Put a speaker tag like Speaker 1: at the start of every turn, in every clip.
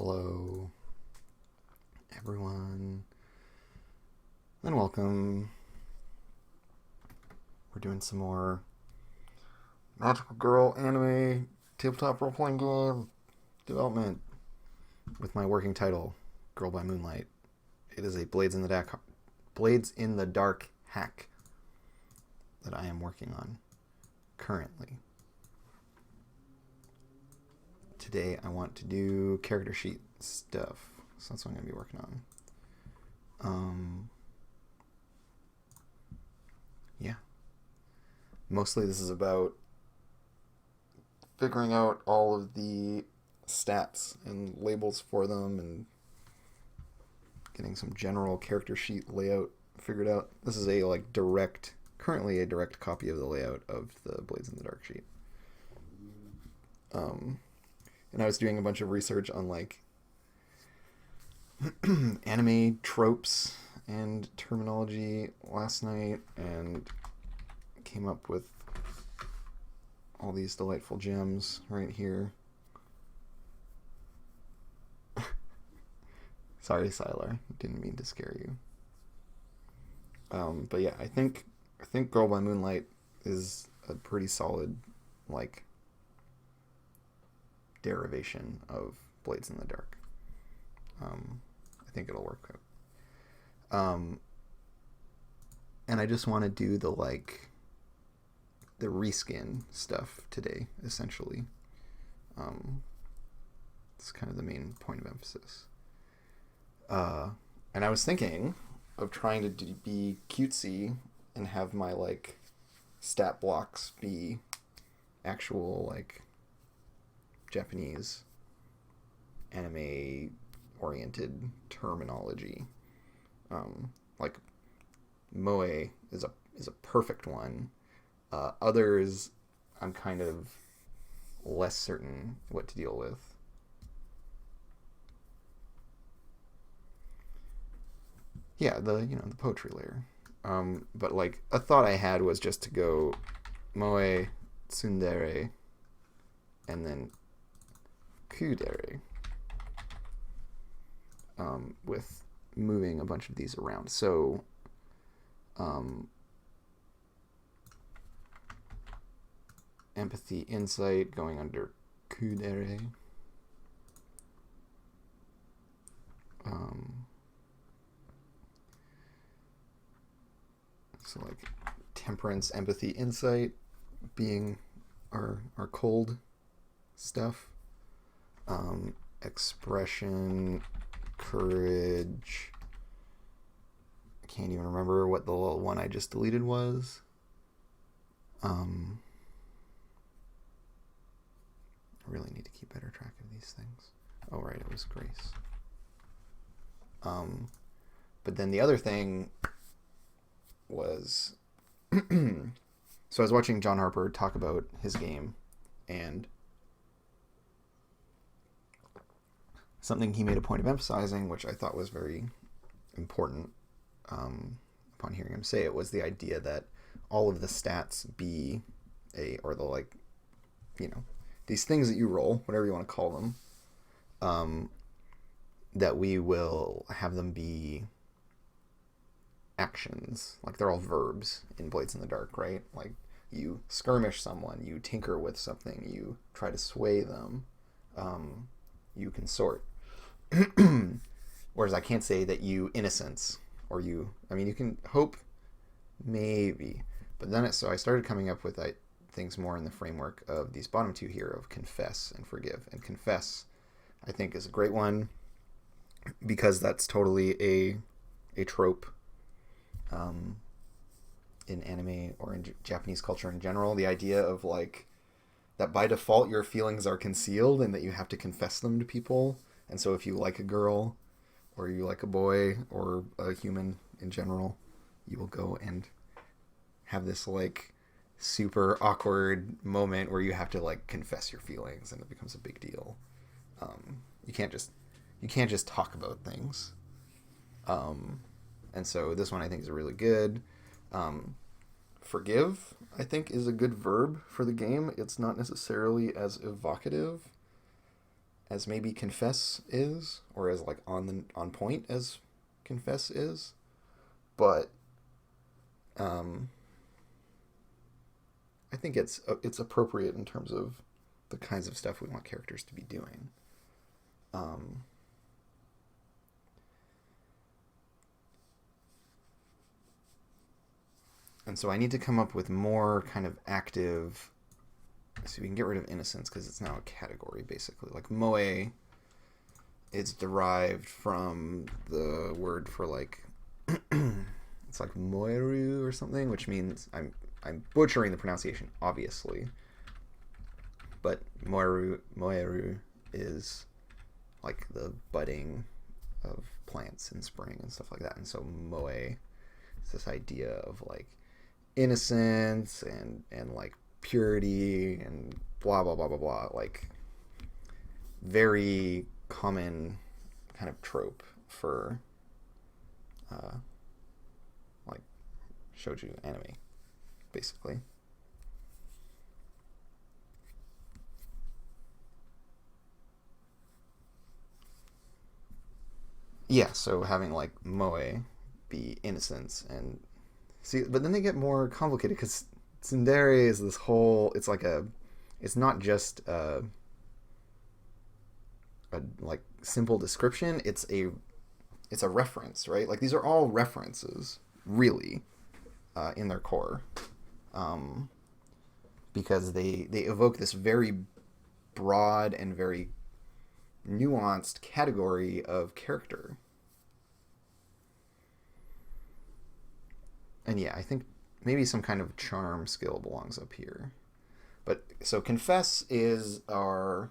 Speaker 1: Hello, everyone, and welcome. We're doing some more Magical Girl anime tabletop role playing game development with my working title, Girl by Moonlight. It is a Blades in the Dark hack that I am working on currently. Today I want to do character sheet stuff, so that's what I'm going to be working on. Yeah. Mostly this is about figuring out all of the stats and labels for them and getting some general character sheet layout figured out. This is currently a direct copy of the layout of the Blades in the Dark sheet. And I was doing a bunch of research on anime tropes and terminology last night and came up with all these delightful gems right here. Sorry, Sylar. Didn't mean to scare you. But yeah, I think Girl by Moonlight is a pretty solid derivation of Blades in the Dark. I think it'll work out. And I just want to do the reskin stuff today, essentially. It's kind of the main point of emphasis. And I was thinking of trying to be cutesy and have my stat blocks be actual Japanese anime oriented terminology. Moe is a perfect one. Others I'm kind of less certain what to deal with. Yeah, the poetry layer. But a thought I had was just to go moe, tsundere, and then kudere, with moving a bunch of these around. So empathy, insight going under kudere. So temperance, empathy, insight being our cold stuff. Expression, courage. I can't even remember what the little one I just deleted was. I really need to keep better track of these things. Oh, right, it was grace. But then the other thing was so I was watching John Harper talk about his game, and something he made a point of emphasizing, which I thought was very important upon hearing him say it, was the idea that all of the stats be these things that you roll, whatever you want to call them, that we will have them be actions. They're all verbs in Blades in the Dark, right? You skirmish someone, you tinker with something, you try to sway them, you consort. Whereas I can't say that you innocence, or you can hope, maybe. But then so I started coming up with things more in the framework of these bottom two here of confess and forgive. And confess, I think, is a great one because that's totally a trope in anime or in Japanese culture in general. The idea of that by default your feelings are concealed and that you have to confess them to people. And so if you like a girl or you like a boy or a human in general, you will go and have this super awkward moment where you have to confess your feelings, and it becomes a big deal. You can't just talk about things. And so this one I think is really good. Forgive, I think, is a good verb for the game. It's not necessarily as evocative as maybe confess is, or as like on point as confess is, but I think it's appropriate in terms of the kinds of stuff we want characters to be doing. Um, and so I need to come up with more kind of active. So we can get rid of innocence because it's now a category basically. Like moe, it's derived from the word for like it's like moeru or something, which means I'm butchering the pronunciation obviously, but moeru is like the budding of plants in spring and stuff like that. And so moe is this idea of like innocence and like purity and blah blah blah blah blah, like very common kind of trope for like shoujo anime basically. Yeah, so having like moe be innocence and see, but then they get more complicated because tsundere is this whole. It's like it's not just a like simple description. It's a reference, right? Like these are all references, really, in their core, um, because they evoke this very broad and very nuanced category of character. And yeah, I think maybe some kind of charm skill belongs up here. But so confess is our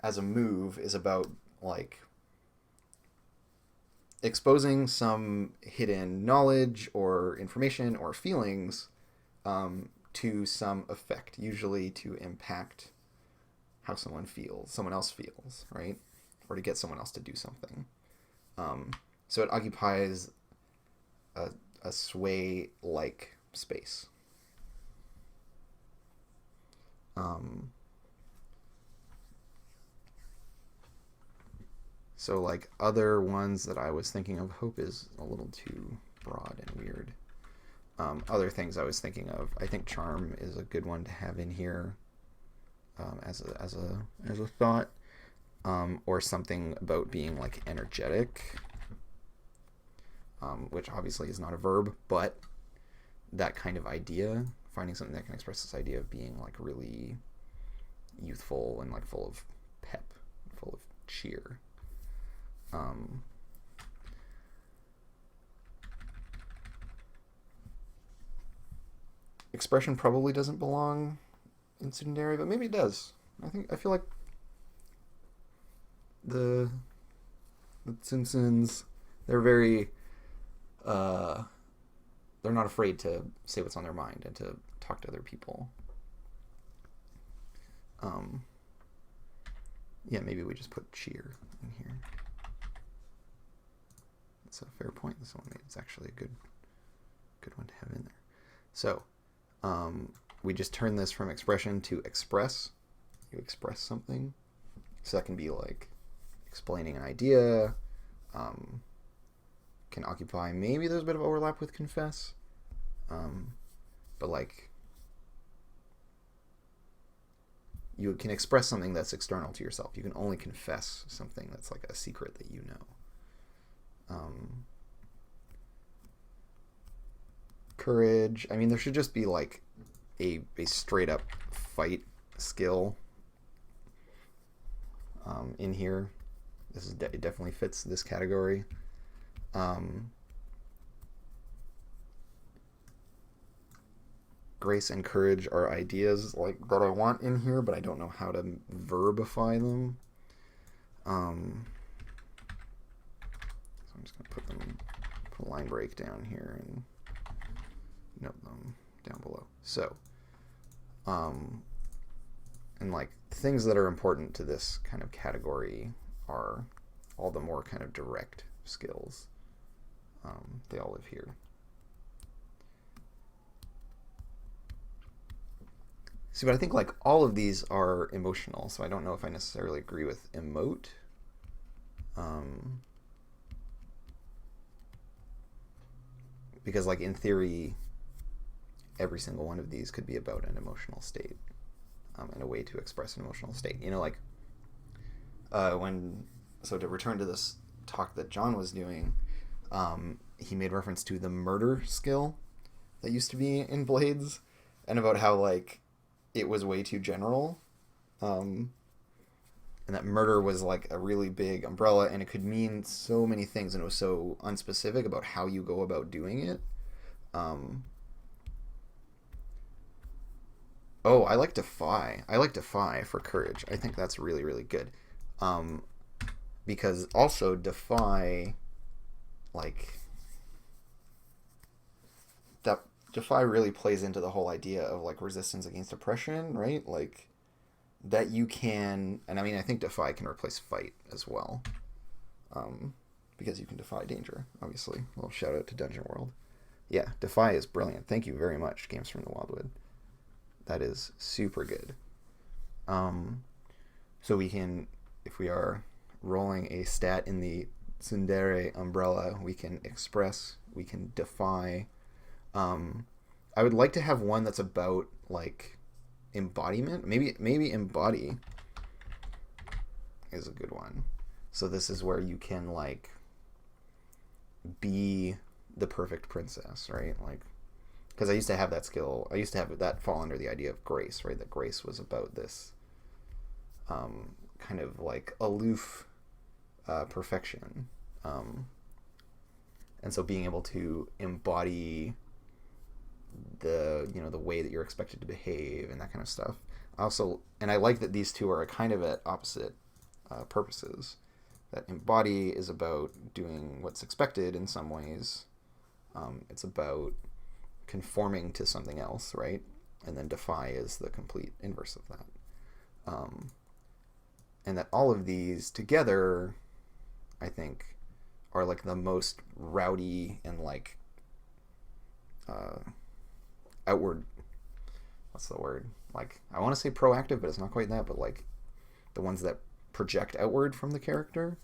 Speaker 1: as a move is about like exposing some hidden knowledge or information or feelings to some effect, usually to impact how someone else feels, right? Or to get someone else to do something. So it occupies a sway-like space. So like other ones that I was thinking of, hope is a little too broad and weird. Other things I was thinking of, I think charm is a good one to have in here as a thought, or something about being like energetic, which obviously is not a verb, but that kind of idea, finding something that can express this idea of being like really youthful and like full of pep, full of cheer. Expression probably doesn't belong in tsundere, but maybe it does. I feel like the Tsunsens, they're very they're not afraid to say what's on their mind and to talk to other people. Yeah, maybe we just put cheer in here. That's a fair point. It's actually a good one to have in there. So we just turn this from expression to express. You express something. So that can be like explaining an idea. Can occupy, maybe there's a bit of overlap with confess. But like you can express something that's external to yourself. You can only confess something that's like a secret that you know. Courage. I mean, there should just be like a straight up fight skill in here. It definitely fits this category. Grace and courage are ideas like that I want in here, but I don't know how to verbify them. So I'm just gonna put a line break down here and note them down below. So, and like things that are important to this kind of category are all the more kind of direct skills. They all live here. See, but I think like all of these are emotional, so I don't know if I necessarily agree with emote. Um, because like in theory, every single one of these could be about an emotional state, and a way to express an emotional state. You know, like when so to return to this talk that John was doing, he made reference to the murder skill that used to be in Blades, and about how like it was way too general, um, and that murder was like a really big umbrella, and it could mean so many things, and it was so unspecific about how you go about doing it. Um, oh, I like Defy. I like Defy for courage. I think that's really really good, um, because also Defy, like that Defy really plays into the whole idea of like resistance against oppression, right? Like that you can, and I mean, I think Defy can replace Fight as well, um, because you can defy danger. Obviously, a little shout out to Dungeon World. Yeah, Defy is brilliant. Thank you very much, Games from the Wildwood. That is super good. Um, so we can, if we are rolling a stat in the Tsundere umbrella, we can express, we can defy. Um, I would like to have one that's about like embodiment. Maybe embody is a good one. So this is where you can like be the perfect princess, right? Like because I used to have that skill. I used to have that fall under the idea of grace, right? That grace was about this kind of like aloof perfection, um, and so being able to embody the way that you're expected to behave and that kind of stuff. Also, and I like that these two are kind of at opposite purposes. That embody is about doing what's expected in some ways. It's about conforming to something else, right? And then defy is the complete inverse of that. And that all of these together, I think, are like the most rowdy and like outward, what's the word, like I want to say proactive, but it's not quite that, but like the ones that project outward from the character.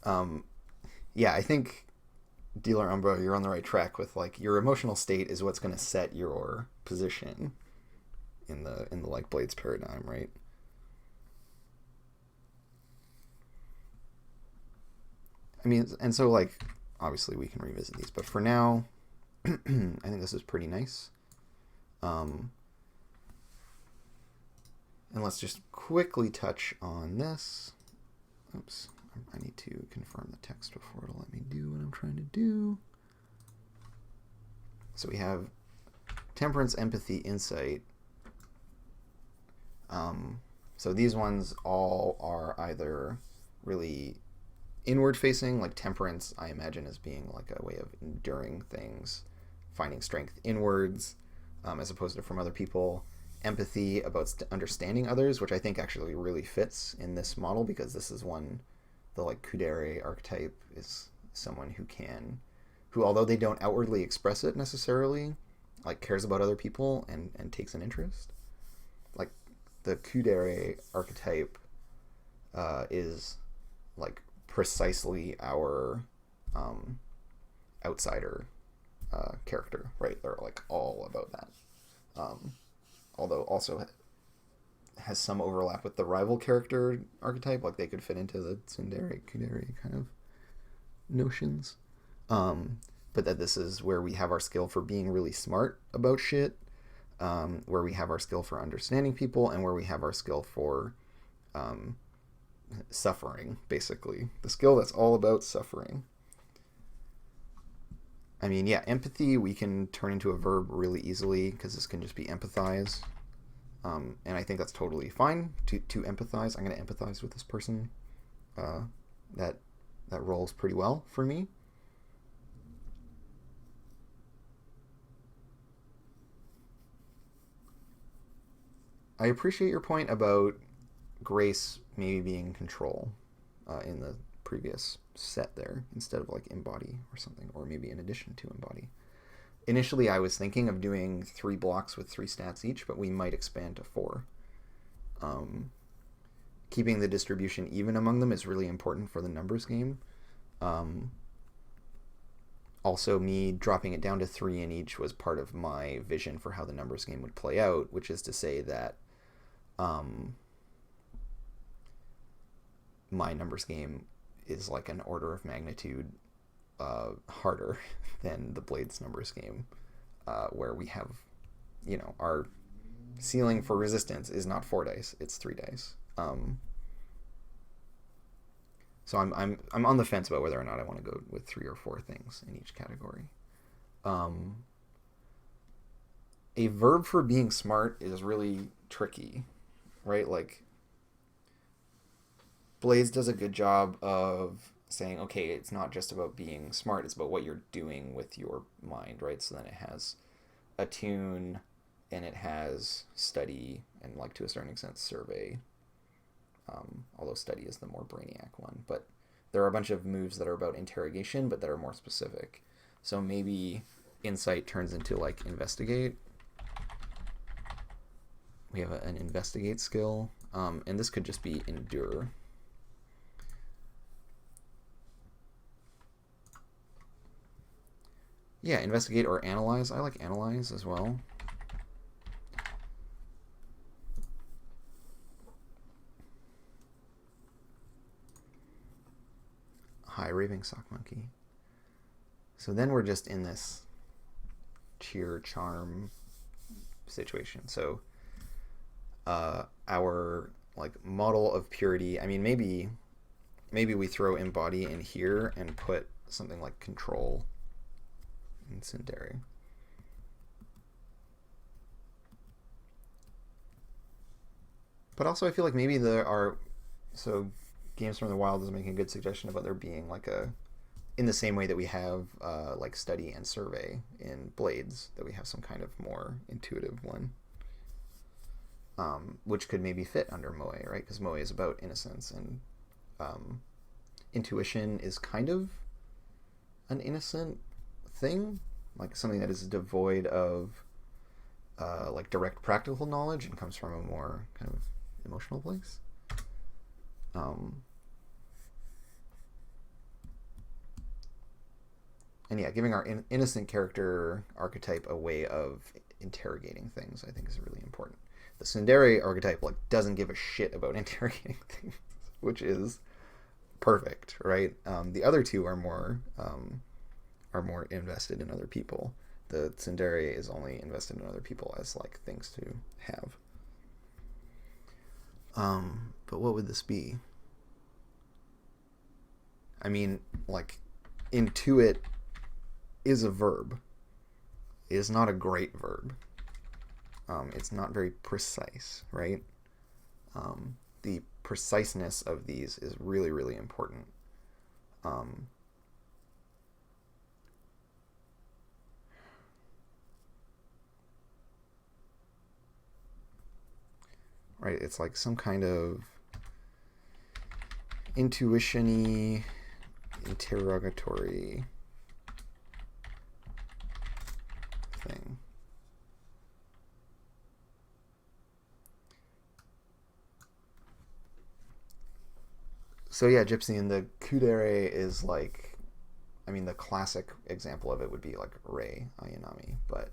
Speaker 1: um yeah, I think Dealer Umbra, you're on the right track with like your emotional state is what's going to set your position in the like Blades paradigm, right? I mean, and so like obviously we can revisit these, but for now, I think this is pretty nice. Um, and let's just quickly touch on this. Oops, I need to confirm the text before it'll let me do what I'm trying to do. So we have temperance, empathy, insight. So these ones all are either really inward facing, like temperance I imagine as being like a way of enduring things, finding strength inwards, as opposed to from other people. Empathy about understanding others, which I think actually really fits in this model, because this is one, the like kudere archetype is someone who although they don't outwardly express it necessarily, like cares about other people and takes an interest. Like the kudere archetype is like precisely our outsider character, right? They're like all about that. Although also has some overlap with the rival character archetype, like they could fit into the tsundere, kudere kind of notions. But that this is where we have our skill for being really smart about shit, where we have our skill for understanding people, and where we have our skill for suffering, basically. The skill that's all about suffering. I mean, yeah, empathy we can turn into a verb really easily, because this can just be empathize. And I think that's totally fine to empathize. I'm going to empathize with this person. That rolls pretty well for me. I appreciate your point about Grace maybe being in control in the previous set there instead of like embody or something, or maybe in addition to embody. Initially, I was thinking of doing 3 blocks with 3 stats each, but we might expand to 4. Keeping the distribution even among them is really important for the numbers game. Also, me dropping it down to 3 in each was part of my vision for how the numbers game would play out, which is to say that my numbers game is like an order of magnitude harder than the Blades numbers game, where we have, our ceiling for resistance is not 4 dice, it's 3 dice. So I'm on the fence about whether or not I want to go with 3 or 4 things in each category. A verb for being smart is really tricky, right? Like, Blades does a good job of saying, okay, it's not just about being smart, it's about what you're doing with your mind, right? So then it has attune, and it has study, and like to a certain extent survey, although study is the more brainiac one. But there are a bunch of moves that are about interrogation, but that are more specific. So maybe insight turns into like investigate. We have an investigate skill, and this could just be endure. Yeah, investigate or analyze. I like analyze as well. Hi, Raving Sock Monkey. So then we're just in this cheer charm situation. So our like model of purity, I mean, maybe we throw embody in here and put something like control in Tsundere. But also I feel like maybe so Games from the Wild is making a good suggestion about there being like in the same way that we have like study and survey in Blades, that we have some kind of more intuitive one, which could maybe fit under Moe, right? Because Moe is about innocence, and intuition is kind of an innocent thing, like something that is devoid of like direct practical knowledge and comes from a more kind of emotional place. And yeah, giving our innocent character archetype a way of interrogating things, I think, is really important. The Tsundere archetype like doesn't give a shit about interrogating things, which is perfect, right? The other two are more invested in other people. The Tsundere is only invested in other people as like things to have. But what would this be? I mean, like, intuit is a verb. It is not a great verb. It's not very precise, right? The preciseness of these is really, really important. Right, it's like some kind of intuition-y, interrogatory thing. So yeah, Gypsy, and the Kudere is like, I mean, the classic example of it would be like Rei Ayanami, but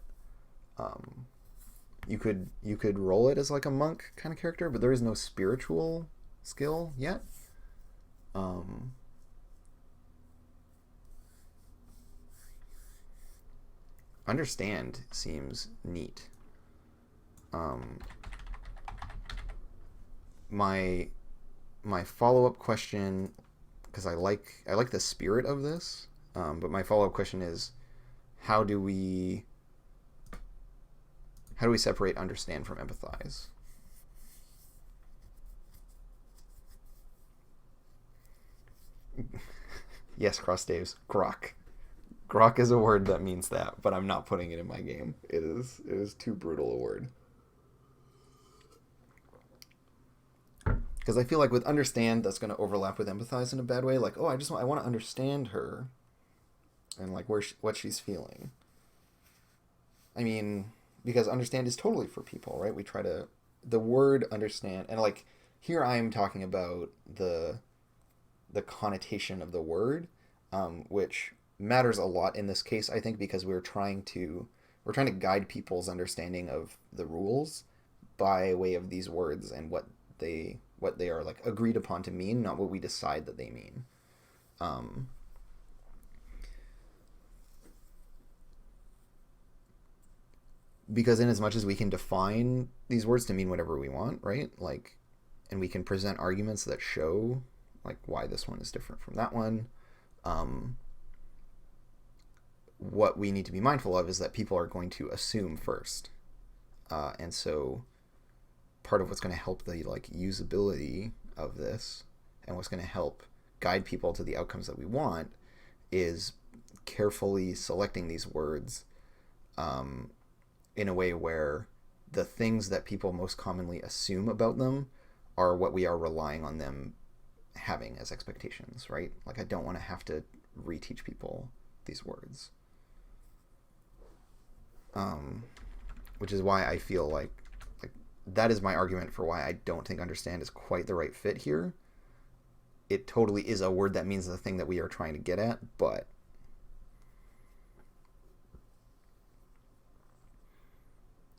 Speaker 1: you could roll it as like a monk kind of character, but there is no spiritual skill yet. Understand seems neat. My follow-up question, because I like the spirit of this, but my follow-up question is, how do we separate understand from empathize? Yes, Cross Daves. Grok. Grok is a word that means that, but I'm not putting it in my game. It is too brutal a word. Because I feel like with understand, that's going to overlap with empathize in a bad way. Like, oh, I want to understand her, and like what she's feeling. I mean, because understand is totally for people, right? We try to the word understand, and like here I'm talking about the connotation of the word, which matters a lot in this case, I think, because we're trying to guide people's understanding of the rules by way of these words and what they are like agreed upon to mean, not what we decide that they mean. Um, because in as much as we can define these words to mean whatever we want, right? Like, and we can present arguments that show like why this one is different from that one. Um, what we need to be mindful of is that people are going to assume first, and so part of what's going to help the like usability of this and what's going to help guide people to the outcomes that we want is carefully selecting these words, um, in a way where the things that people most commonly assume about them are what we are relying on them having as expectations, right? Like, I don't want to have to reteach people these words. Um, which is why I feel like that is my argument for why I don't think understand is quite the right fit here. It totally is a word that means the thing that we are trying to get at, but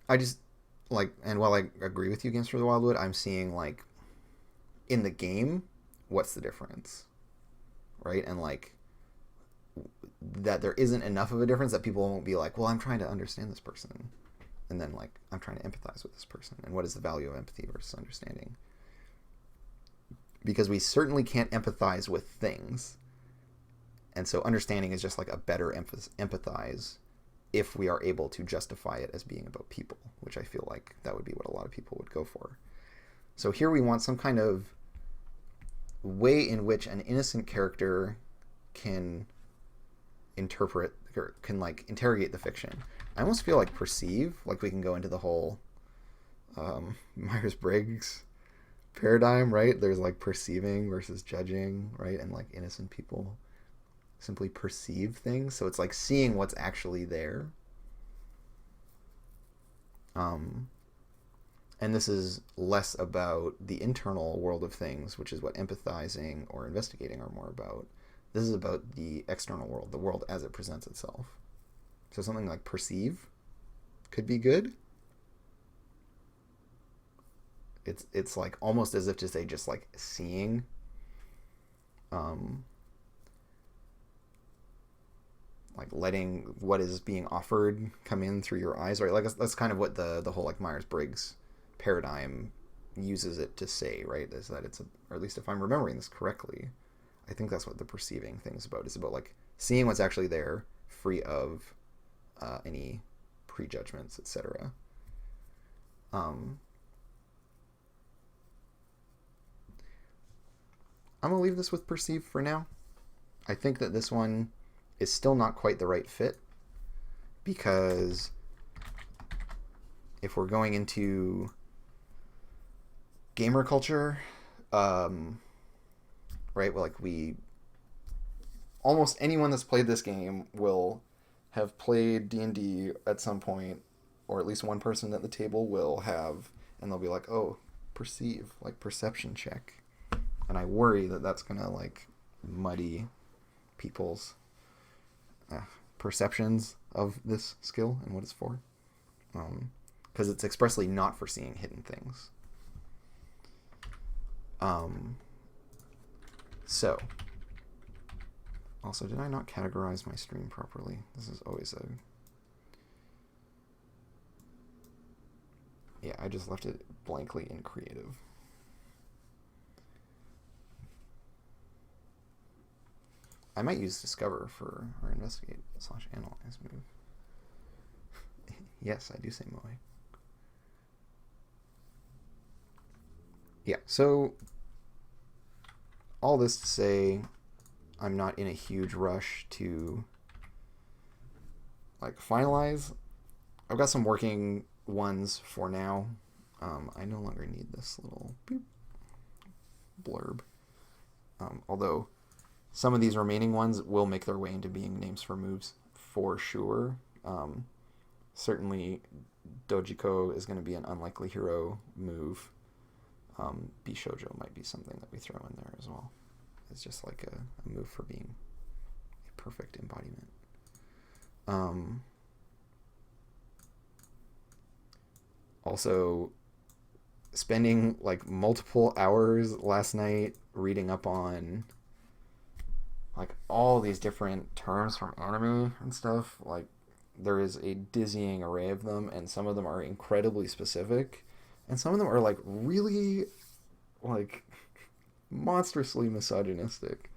Speaker 1: I just like, and while I agree with you, Games for the Wildwood, I'm seeing like in the game, what's the difference, right? And like that there isn't enough of a difference that people won't be like, well, I'm trying to understand this person, and then like I'm trying to empathize with this person, and what is the value of empathy versus understanding? Because we certainly can't empathize with things, and so understanding is just like a better empathize if we are able to justify it as being about people, which I feel like that would be what a lot of people would go for. So here we want some kind of way in which an innocent character can interpret or can like interrogate the fiction. I almost feel like perceive, like we can go into the whole Myers-Briggs paradigm, right? There's like perceiving versus judging, right? And like innocent people simply perceive things. So it's like seeing what's actually there. Um, and this is less about the internal world of things, which is what empathizing or investigating are more about. This is about the external world, the world as it presents itself. So something like perceive could be good. It's like almost as if to say just like seeing, um, like letting what is being offered come in through your eyes, right? Like that's kind of what the whole like Myers-Briggs paradigm uses it to say, right? Is that it's or at least if I'm remembering this correctly, I think that's what the perceiving thing is about. It's about like seeing what's actually there, free of any prejudgments, etc. Um, I'm gonna leave this with perceive for now. I think that this one is still not quite the right fit because if we're going into gamer culture, right? Well, like we almost anyone that's played this game will have played D&D at some point, or at least one person at the table will have, and they'll be like, "Oh, perceive, like perception check," and I worry that that's gonna like muddy people's uh, perceptions of this skill and what it's for, because it's expressly not for seeing hidden things. So, also, did I not categorize my stream properly? This is always a... Yeah, I just left it blankly in creative. I might use discover for our investigate/analyze move. Yes, I do say moe. Yeah, so all this to say, I'm not in a huge rush to like finalize. I've got some working ones for now. I no longer need this little boop. blurb. Although some of these remaining ones will make their way into being names for moves for sure. Certainly, Dojiko is going to be an unlikely hero move. Bishojo might be something that we throw in there as well. It's just like a move for being a perfect embodiment. Also, spending like multiple hours last night reading up on like all these different terms from anime and stuff. Like, there is a dizzying array of them, and some of them are incredibly specific, and some of them are like really like monstrously misogynistic.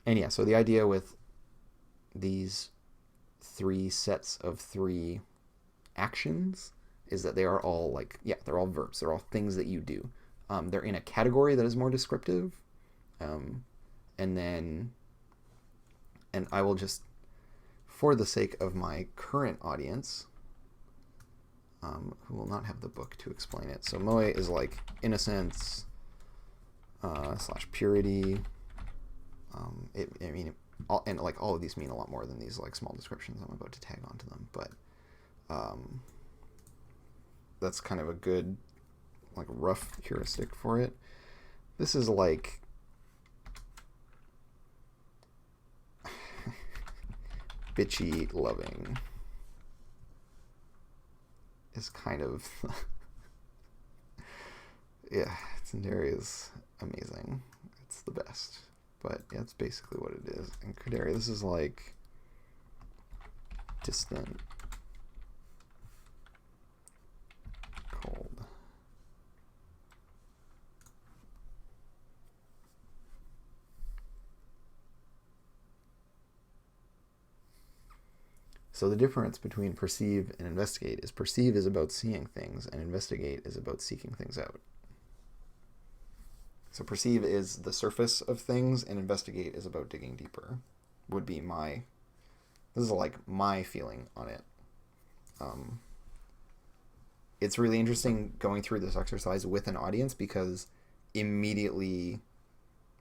Speaker 1: And yeah, so the idea with these three sets of three actions is that they are all like, yeah, they're all verbs. They're all things that you do. They're in a category that is more descriptive. And then, and I will just, for the sake of my current audience, who will not have the book to explain it. So moe is like innocence / purity. And like all of these mean a lot more than these like small descriptions I'm about to tag onto them. But that's kind of a good like rough heuristic for it. This is like bitchy loving is kind of yeah, Tsundere is amazing. It's the best. But yeah, that's basically what it is. And Kudere, this is like distant, cold. So the difference between perceive and investigate is perceive is about seeing things, and investigate is about seeking things out. So perceive is the surface of things, and investigate is about digging deeper. Would be my, this is like my feeling on it. It's really interesting going through this exercise with an audience because immediately,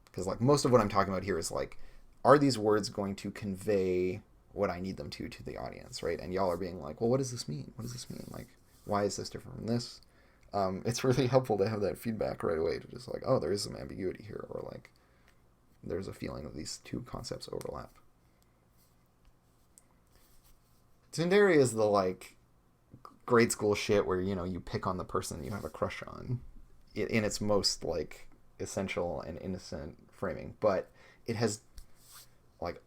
Speaker 1: because like most of what I'm talking about here is like, are these words going to convey what I need them to the audience, right? And y'all are being like, well, what does this mean? What does this mean? Like, why is this different from this? It's really helpful to have that feedback right away to just like, oh, there is some ambiguity here, or like there's a feeling that these two concepts overlap. Tsundere is the like grade school shit where, you know, you pick on the person you have a crush on in its most like essential and innocent framing, but it has like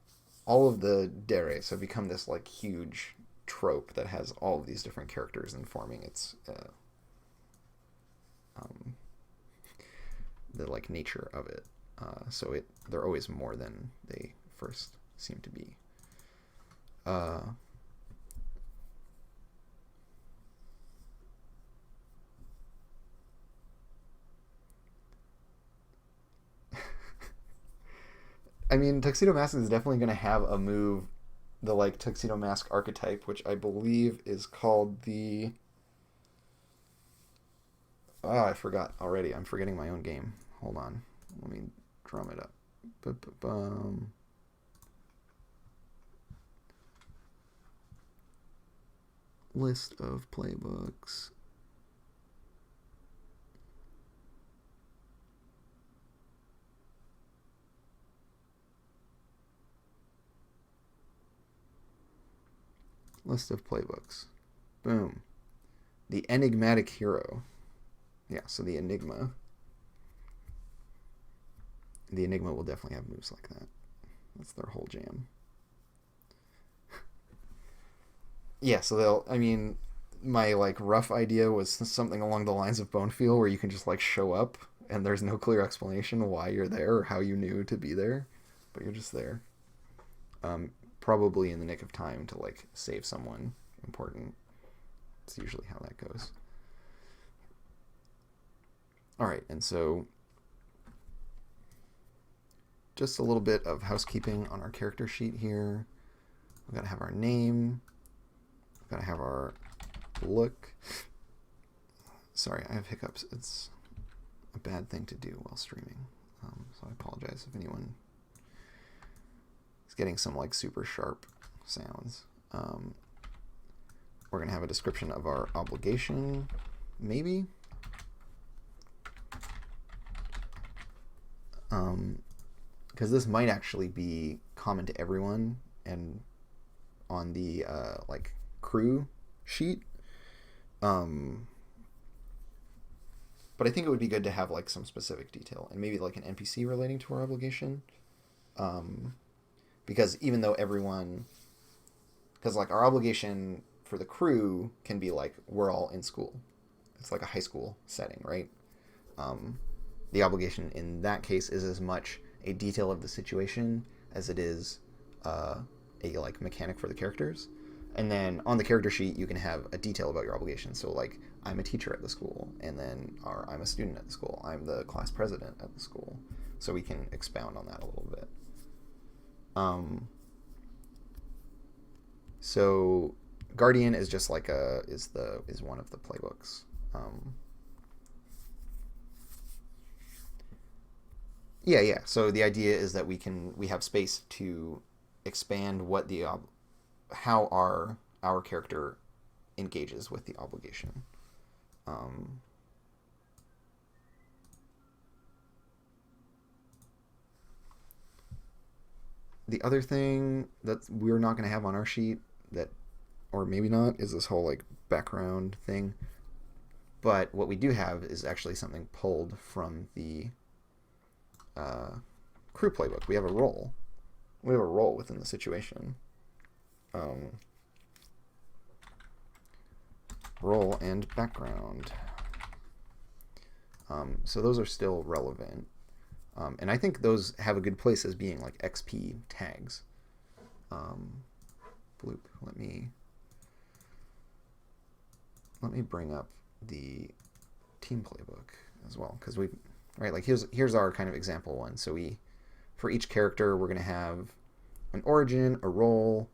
Speaker 1: all of the deres have become this like huge trope that has all of these different characters informing its the like nature of it. So they're always more than they first seem to be. I mean, Tuxedo Mask is definitely going to have a move, the like Tuxedo Mask archetype, which I believe is called the... Oh, I forgot already. I'm forgetting my own game. Hold on. Let me drum it up. List of playbooks. List of playbooks. Boom. The Enigmatic Hero. Yeah, so the Enigma. The Enigma will definitely have moves like that. That's their whole jam. Yeah, so they'll, I mean, my like rough idea was something along the lines of Bonefeel, where you can just like show up and there's no clear explanation why you're there or how you knew to be there, but you're just there. Probably in the nick of time to like save someone important. It's usually how that goes. All right, and so just a little bit of housekeeping on our character sheet here. We gotta have our name. We gotta have our look. Sorry, I have hiccups. It's a bad thing to do while streaming. So I apologize if anyone is getting some like super sharp sounds. We're gonna have a description of our obligation, maybe. Because this might actually be common to everyone and on the like crew sheet. But I think it would be good to have like some specific detail and maybe like an NPC relating to our obligation. Because even though because like our obligation for the crew can be like, we're all in school. It's like a high school setting, right? The obligation in that case is as much a detail of the situation as it is a like mechanic for the characters. And then on the character sheet, you can have a detail about your obligation. So like, I'm a teacher at the school, and then I'm a student at the school. I'm the class president at the school. So we can expound on that a little bit. So Guardian is just like is one of the playbooks. Yeah. So the idea is that we have space to expand what how our character engages with the obligation. The other thing that we're not going to have on our sheet, that, or maybe not, is this whole like background thing. But what we do have is actually something pulled from the crew playbook. We have a role. We have a role within the situation. Role and background. So those are still relevant. And I think those have a good place as being like XP tags. Bloop. Let me bring up the team playbook as well, because like here's our kind of example one. So for each character we're going to have an origin, a role.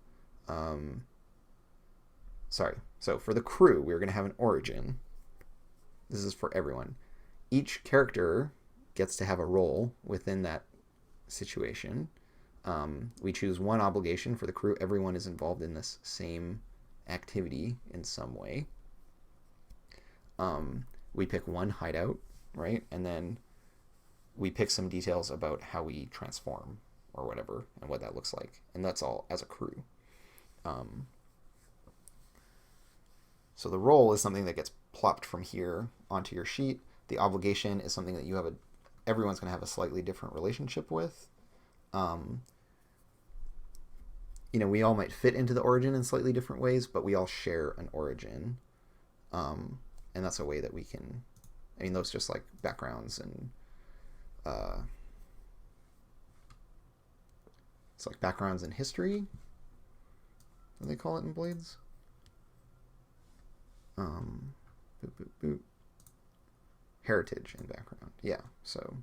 Speaker 1: So for the crew we're going to have an origin. This is for everyone. Each character gets to have a role within that situation. We choose one obligation for the crew. Everyone is involved in this same activity in some way. We pick one hideout, right? And then we pick some details about how we transform or whatever and what that looks like. And that's all as a crew. So the role is something that gets plopped from here onto your sheet. The obligation is something that everyone's going to have a slightly different relationship with. We all might fit into the origin in slightly different ways, but we all share an origin. And that's a way that we can, those just like backgrounds and, it's like backgrounds in history, what do they call it in Blades? Heritage and background. Yeah, so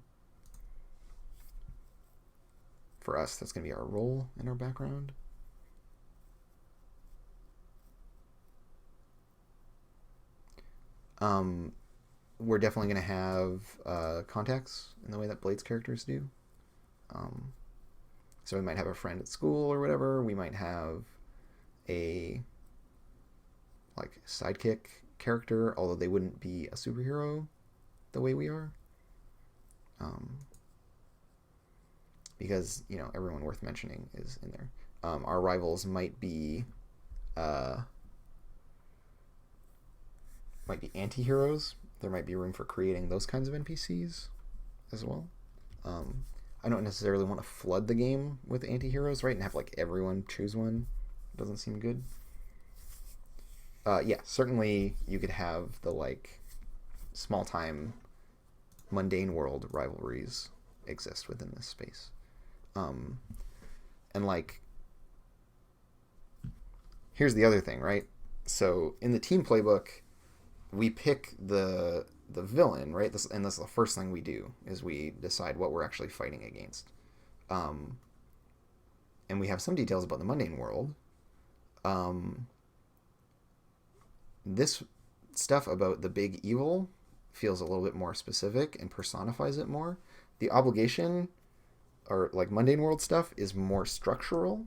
Speaker 1: for us, that's going to be our role in our background. We're definitely going to have contacts in the way that Blades characters do. So we might have a friend at school or whatever. We might have a like sidekick character, although they wouldn't be a superhero the way we are. Because, everyone worth mentioning is in there. Our rivals might be anti-heroes. There might be room for creating those kinds of NPCs as well. I don't necessarily want to flood the game with anti-heroes, right? And have like everyone choose one. It doesn't seem good. Yeah, certainly you could have the like small-time mundane world rivalries exist within this space. And like, here's the other thing, right? So in the team playbook, we pick the villain, right? This is the first thing we do, is we decide what we're actually fighting against. And we have some details about the mundane world. Um, this stuff about the big evil feels a little bit more specific and personifies it more. The obligation, or like mundane world stuff, is more structural,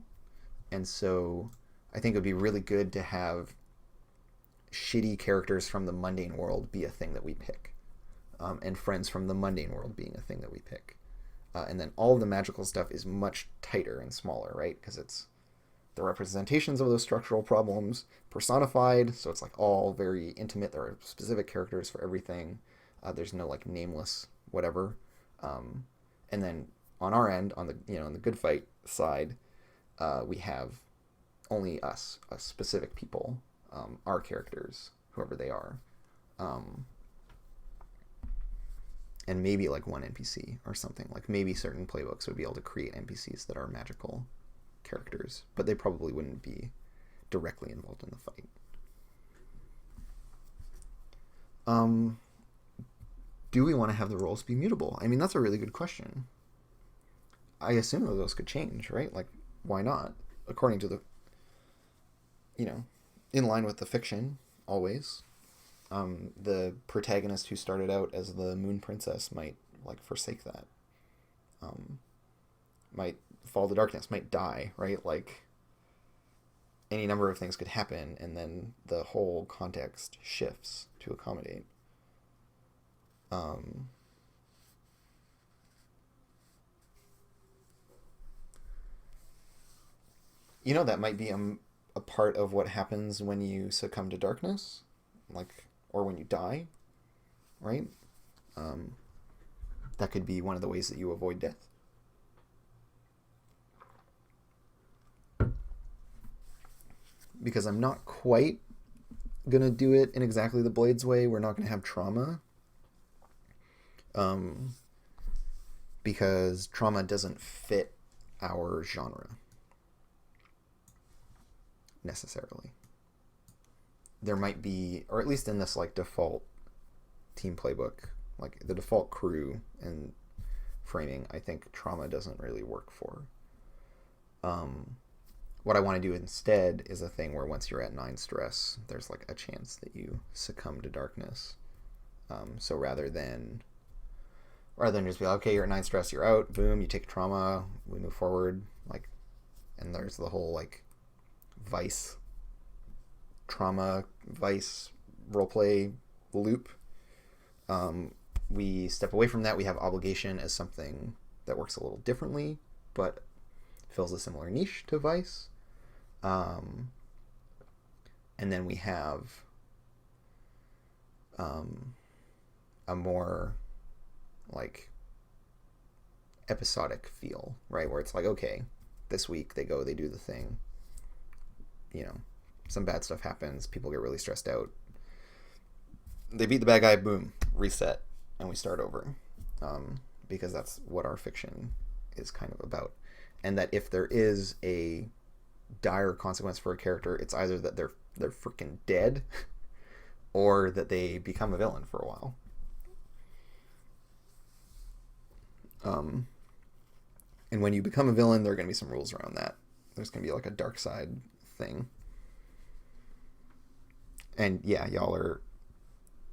Speaker 1: and so I think it would be really good to have shitty characters from the mundane world be a thing that we pick, and friends from the mundane world being a thing that we pick. And then all of the magical stuff is much tighter and smaller, right? Because it's the representations of those structural problems personified, so it's like all very intimate. There are specific characters for everything. There's no like nameless whatever. And then on our end, on the good fight side, we have only us specific people, our characters, whoever they are, and maybe like one NPC or something. Like maybe certain playbooks would be able to create NPCs that are magical characters, but they probably wouldn't be directly involved in the fight. Do we want to have the roles be mutable? I mean, that's a really good question. I assume that those could change, right? Like, why not? According to the, in line with the fiction, always. The protagonist who started out as the Moon Princess might, like, forsake that. Might fall to darkness, might die, right? Like, any number of things could happen, and then the whole context shifts to accommodate. That might be a part of what happens when you succumb to darkness, like, or when you die, right? That could be one of the ways that you avoid death. Because I'm not quite going to do it in exactly the Blades way. We're not going to have trauma. Because trauma doesn't fit our genre necessarily. There might be, or at least in this like default team playbook, like the default crew and framing, I think trauma doesn't really work for. What I want to do instead is a thing where once you're at 9 stress, there's like a chance that you succumb to darkness. So rather than just be like, okay, you're at 9 stress, you're out, boom, you take trauma, we move forward, like, and there's the whole like vice roleplay loop. We step away from that. We have obligation as something that works a little differently, but fills a similar niche to vice. And then we have a more like episodic feel, right? Where it's like, okay, this week they do the thing, some bad stuff happens, people get really stressed out, they beat the bad guy, boom, reset, and we start over, because that's what our fiction is kind of about. And that if there is a dire consequence for a character, it's either that they're freaking dead or that they become a villain for a while. And when you become a villain, there are going to be some rules around that. There's going to be like a dark side thing. And yeah, y'all are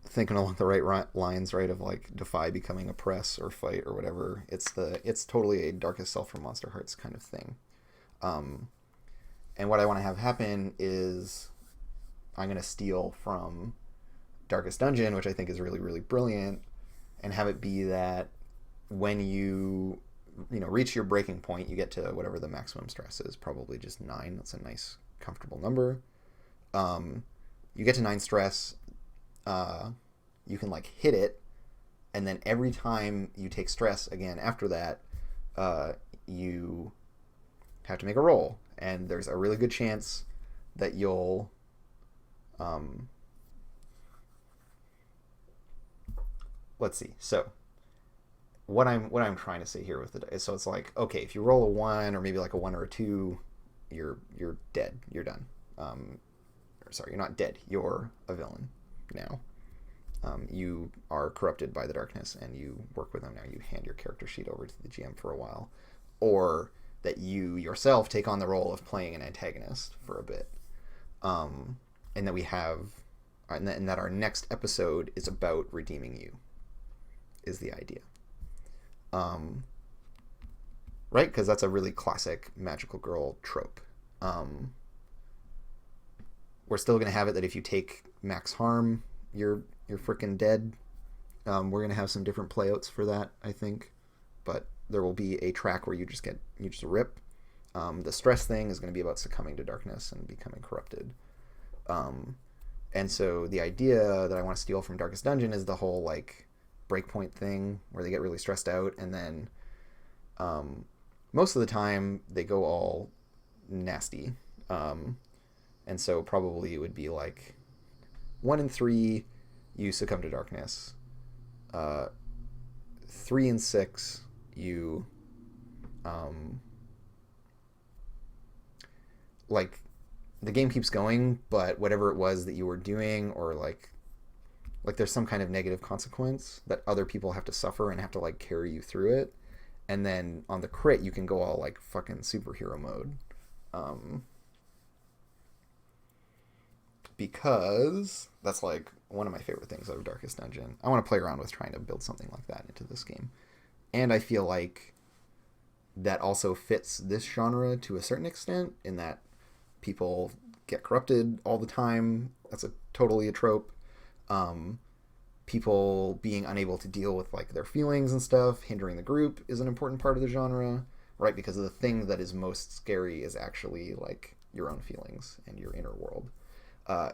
Speaker 1: thinking along the right lines, right? Of like Defy becoming a press or fight or whatever. It's totally a Darkest Self from Monster Hearts kind of thing. And what I want to have happen is I'm going to steal from Darkest Dungeon, which I think is really, really brilliant, and have it be that when you reach your breaking point, you get to whatever the maximum stress is, probably just 9. That's a nice, comfortable number. You get to 9 stress, you can like hit it, and then every time you take stress again after that, you have to make a roll, and there's a really good chance that you'll let's see. So what I'm trying to say here with it is, so it's like, okay, if you roll a 1 or maybe like a 1 or a 2, you're dead. You're done. Sorry, you're not dead. You're a villain now. You are corrupted by the darkness, and you work with them now. You hand your character sheet over to the GM for a while, or that you yourself take on the role of playing an antagonist for a bit. and that we have, and that our next episode is about redeeming you, is the idea. Right? Because that's a really classic magical girl trope. We're still going to have it that if you take max harm, you're freaking dead. We're going to have some different playouts for that, I think. But there will be a track where you just rip. The stress thing is going to be about succumbing to darkness and becoming corrupted. And so the idea that I want to steal from Darkest Dungeon is the whole like breakpoint thing where they get really stressed out, and then most of the time they go all nasty. And so probably it would be like 1 in 3 you succumb to darkness. 3 and 6 you like the game keeps going, but whatever it was that you were doing, or like there's some kind of negative consequence that other people have to suffer and have to like carry you through it. And then on the crit you can go all like fucking superhero mode. Because that's like one of my favorite things out of Darkest Dungeon. I want to play around with trying to build something like that into this game. And I feel like that also fits this genre to a certain extent, in that people get corrupted all the time. That's totally a trope. People being unable to deal with like their feelings and stuff, hindering the group, is an important part of the genre, right? Because the thing that is most scary is actually like your own feelings and your inner world.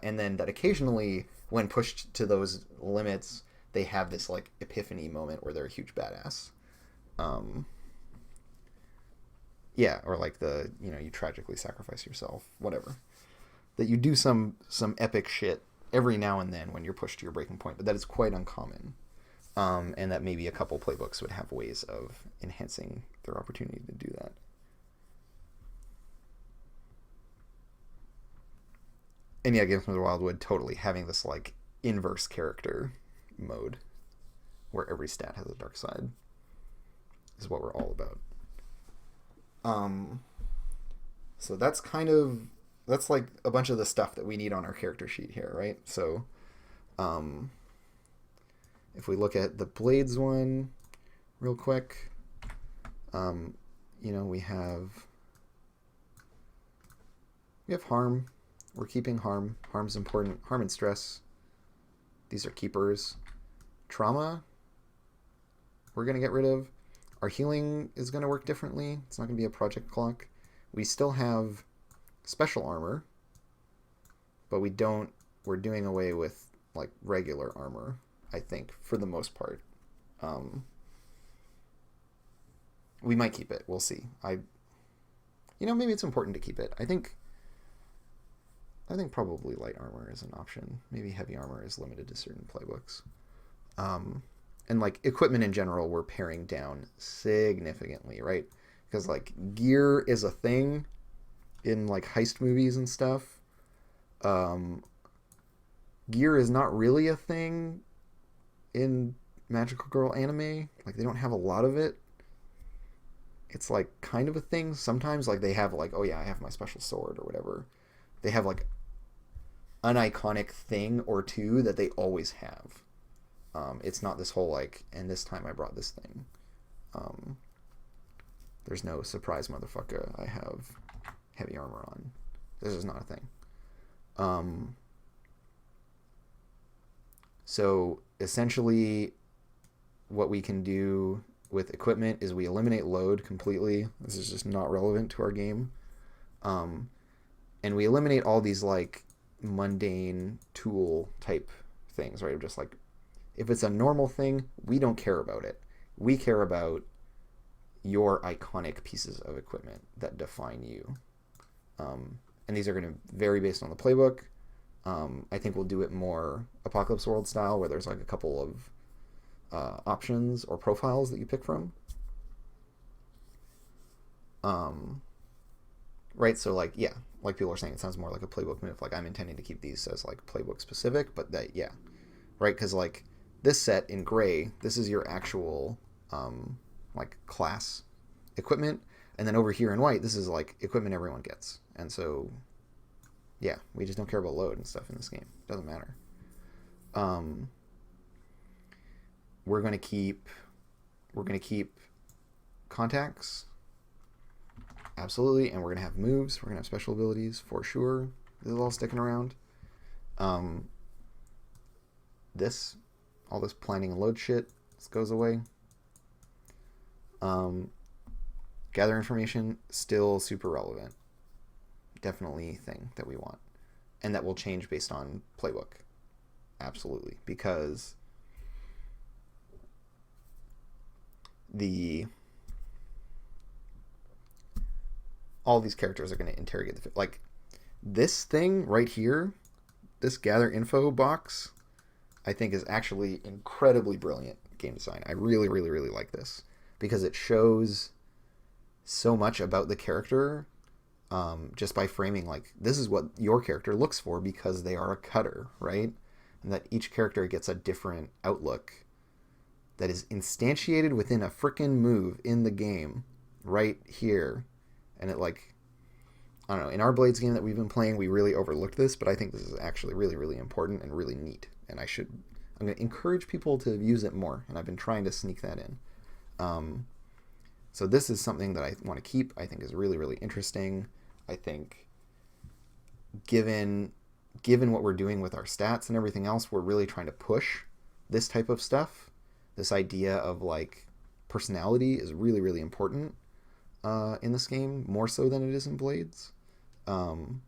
Speaker 1: And then that occasionally, when pushed to those limits, they have this like epiphany moment where they're a huge badass. Yeah, or like you tragically sacrifice yourself, whatever. That you do some epic shit every now and then when you're pushed to your breaking point, but that is quite uncommon. And that maybe a couple playbooks would have ways of enhancing their opportunity to do that. And yeah, Games from the Wildwood, totally having this like inverse character mode where every stat has a dark side is what we're all about. So that's like a bunch of the stuff that we need on our character sheet here, right? So if we look at the Blades one real quick, we have harm. We're keeping harm. Harm's important. Harm and stress. These are keepers. Trauma, we're going to get rid of. Our healing is going to work differently. It's not going to be a project clock. We still have special armor, but we're doing away with like regular armor, I think, for the most part. We might keep it. We'll see. Maybe it's important to keep it. I think probably light armor is an option. Maybe heavy armor is limited to certain playbooks. And like equipment in general, we're paring down significantly, right? Because like gear is a thing in like heist movies and stuff. Gear is not really a thing in Magical Girl anime. Like they don't have a lot of it. It's like kind of a thing sometimes. Like they have like, oh yeah, I have my special sword or whatever. They have like an iconic thing or two that they always have. It's not this whole like, and this time I brought this thing. There's no surprise motherfucker, I have heavy armor on. This is not a thing. So essentially what we can do with equipment is we eliminate load completely. This is just not relevant to our game. And we eliminate all these like mundane tool type things, right? Just like, if it's a normal thing, we don't care about it. We care about your iconic pieces of equipment that define you. And these are going to vary based on the playbook. I think we'll do it more Apocalypse World style, where there's like a couple of options or profiles that you pick from. Right, so like, yeah, like people are saying, it sounds more like a playbook move. Like I'm intending to keep these as like playbook specific, but that, yeah, right, because like this set in gray, this is your actual like class equipment, and then over here in white, this is like equipment everyone gets. And so Yeah, we just don't care about load and stuff in this game. Doesn't matter. Um, we're gonna keep contacts, absolutely, and we're gonna have moves. We're gonna have special abilities for sure. This is all sticking around. Um, all this planning and load shit, this goes away. Gather information, still super relevant. Definitely thing that we want, and that will change based on playbook. Absolutely, because all these characters are going to interrogate like this thing right here, this gather info box, I think is actually incredibly brilliant game design. I really, really, really like this because it shows so much about the character, just by framing like this is what your character looks for because they are a cutter, right? And that each character gets a different outlook that is instantiated within a frickin' move in the game right here. And it like, I don't know, in our Blades game that we've been playing, we really overlooked this, but I think this is actually really, really important and really neat. And I'm going to encourage people to use it more, and I've been trying to sneak that in. So this is something that I want to keep. I think is really, really interesting. I think given what we're doing with our stats and everything else, we're really trying to push this type of stuff. This idea of like personality is really, really important in this game, more so than it is in Blades. And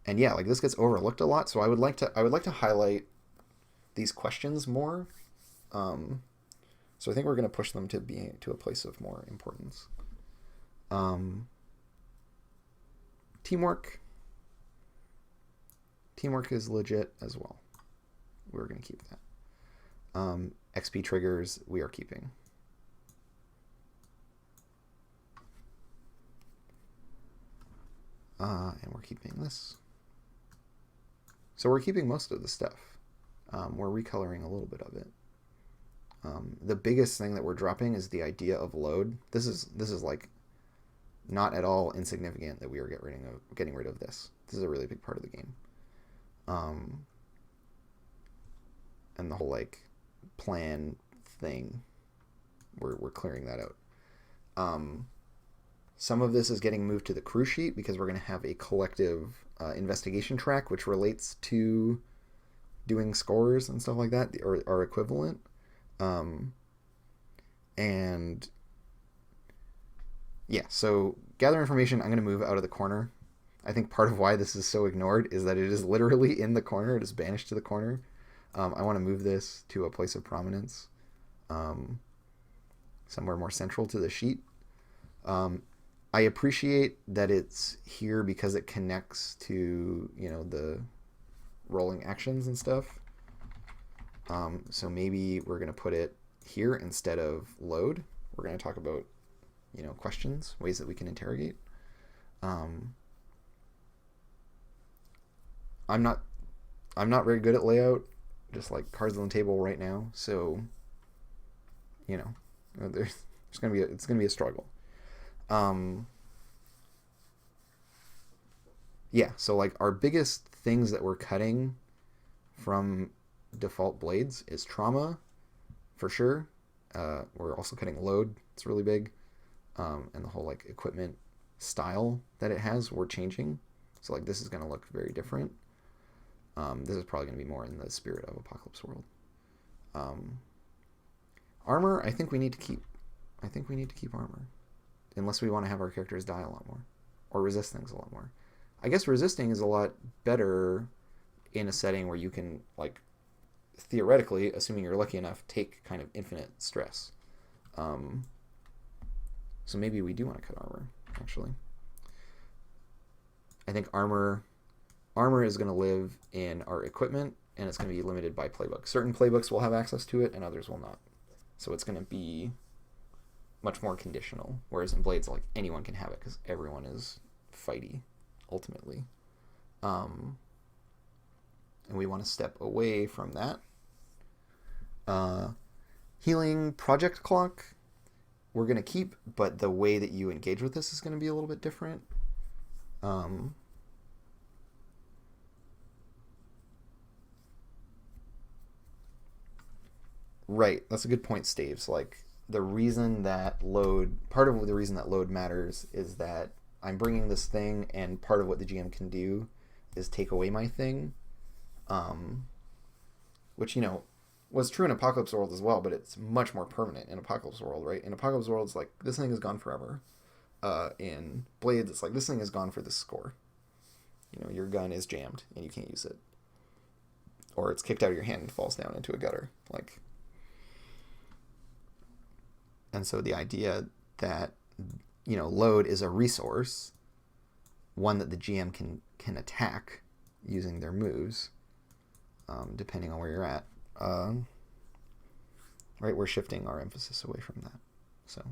Speaker 1: yeah, like this gets overlooked a lot, so I would like to highlight these questions more. So I think we're going to push them to be to a place of more importance. Teamwork is legit as well. We're going to keep that. XP triggers we are keeping. And we're keeping this. So we're keeping most of the stuff. We're recoloring a little bit of it. The biggest thing that we're dropping is the idea of load. This is like not at all insignificant that we are getting rid of this. This is a really big part of the game. And the whole like plan thing, we're clearing that out. Some of this is getting moved to the crew sheet because we're going to have a collective investigation track which relates to doing scores and stuff like that, or are equivalent. And yeah, so gather information, I'm going to move out of the corner. I think part of why this is so ignored is that it is literally in the corner. It is banished to the corner. I want to move this to a place of prominence, somewhere more central to the sheet. I appreciate that it's here because it connects to, the rolling actions and stuff. So maybe we're going to put it here instead of load. We're going to talk about, questions, ways that we can interrogate. I'm not very good at layout, just like cards on the table right now. So, it's going to be a struggle. Yeah, so like our biggest things that we're cutting from default Blades is trauma, for sure. We're also cutting load. It's really big. And the whole like equipment style that it has, we're changing. So like this is going to look very different. This is probably going to be more in the spirit of Apocalypse World. Armor, I think we need to keep armor. Unless we want to have our characters die a lot more. Or resist things a lot more. I guess resisting is a lot better in a setting where you can, like, theoretically, assuming you're lucky enough, take kind of infinite stress. So maybe we do want to cut armor, actually. I think armor is going to live in our equipment, and it's going to be limited by playbook. Certain playbooks will have access to it, and others will not. So it's going to be much more conditional, whereas in Blades, like, anyone can have it because everyone is fighty, ultimately. And we want to step away from that. Healing project clock, we're going to keep, but the way that you engage with this is going to be a little bit different. Right. That's a good point, Staves. Like part of the reason that load matters is that I'm bringing this thing, and part of what the GM can do is take away my thing, um, which was true in Apocalypse World as well, but it's much more permanent in Apocalypse World, right? In Apocalypse World, it's like this thing is gone forever. In Blades, it's like this thing is gone for this score. Your gun is jammed and you can't use it, or it's kicked out of your hand and falls down into a gutter, like. And so the idea that load is a resource, one that the GM can attack using their moves, depending on where you're at. Right, we're shifting our emphasis away from that. So,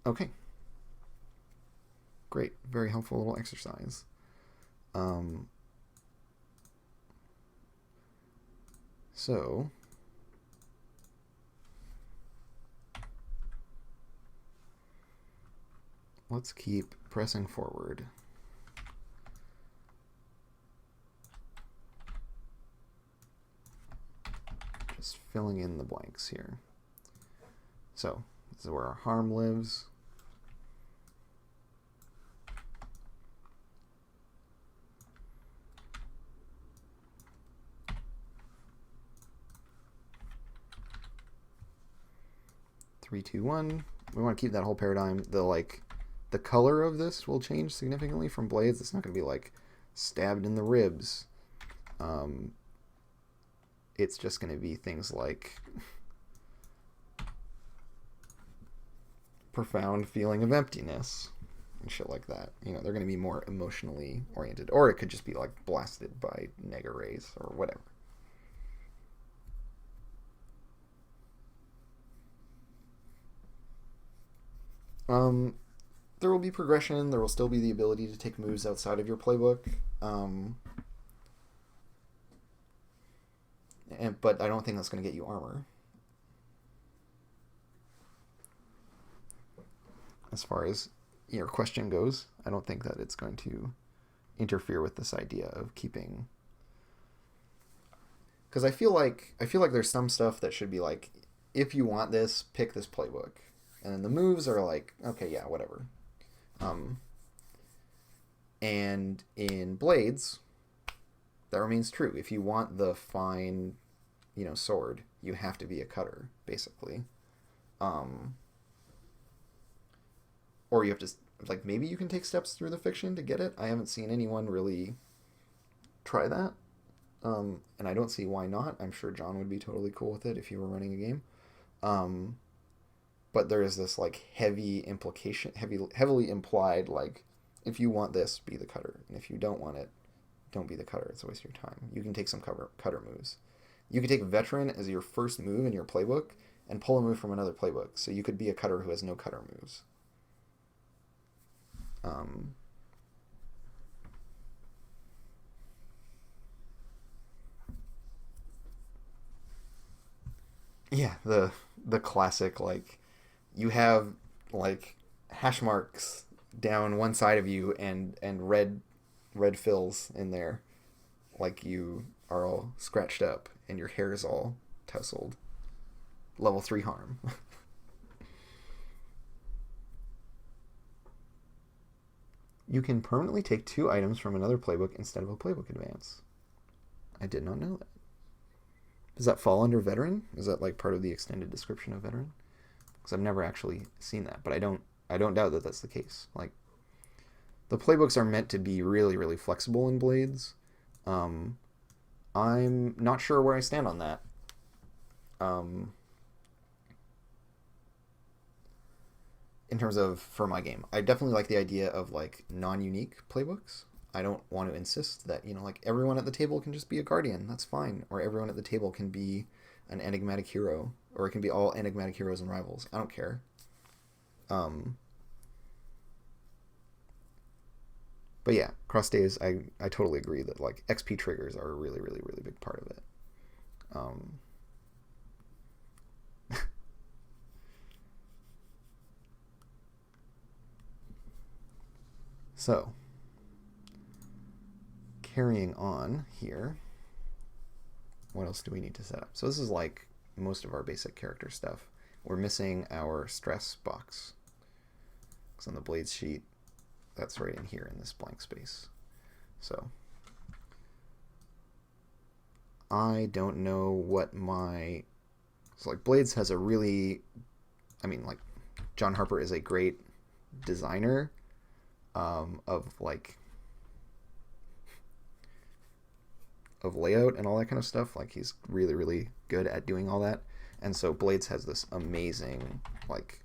Speaker 1: okay, great, very helpful little exercise. So. Let's keep pressing forward. Just filling in the blanks here. So, this is where our harm lives. Three, two, one. We want to keep that whole paradigm. The color of this will change significantly from Blades. It's not going to be like stabbed in the ribs. It's just going to be things like profound feeling of emptiness and shit like that. They're going to be more emotionally oriented. Or it could just be like blasted by nega rays or whatever. There will be progression. There will still be the ability to take moves outside of your playbook. But I don't think that's going to get you armor. As far as your question goes, I don't think that it's going to interfere with this idea of keeping. Because I feel like there's some stuff that should be like, if you want this, pick this playbook. And then the moves are like, okay, yeah, whatever. And in Blades, that remains true. If you want the fine, sword, you have to be a cutter, basically. Or you have to, like, maybe you can take steps through the fiction to get it. I haven't seen anyone really try that. And I don't see why not. I'm sure John would be totally cool with it if he were running a game. But there is this like heavily implied, like, if you want this, be the cutter, and if you don't want it, don't be the cutter. It's a waste of your time. You can take some cutter moves. You could take veteran as your first move in your playbook and pull a move from another playbook. So you could be a cutter who has no cutter moves. Yeah, the classic, like, you have like hash marks down one side of you and red fills in there, like you are all scratched up and your hair is all tousled. Level 3 harm. You can permanently take 2 items from another playbook instead of a playbook advance. I did not know that. Does that fall under veteran? Is that like part of the extended description of veteran? Because I've never actually seen that, but I don't doubt that that's the case. Like, the playbooks are meant to be really, really flexible in Blades. I'm not sure where I stand on that. In terms of, for my game, I definitely like the idea of like non-unique playbooks. I don't want to insist that, like, everyone at the table can just be a guardian. That's fine. Or everyone at the table can be an enigmatic hero. Or it can be all enigmatic heroes and rivals. I don't care. But yeah, cross days, I totally agree that like XP triggers are a really, really, really big part of it. So, carrying on here, what else do we need to set up? So this is like most of our basic character stuff. We're missing our stress box. Because on the blades sheet, that's right in here in this blank space. So I don't know what my... So like Blades has a really... I mean, like, John Harper is a great designer of like... of layout and all that kind of stuff. Like, he's really, really good at doing all that. And so Blades has this amazing, like,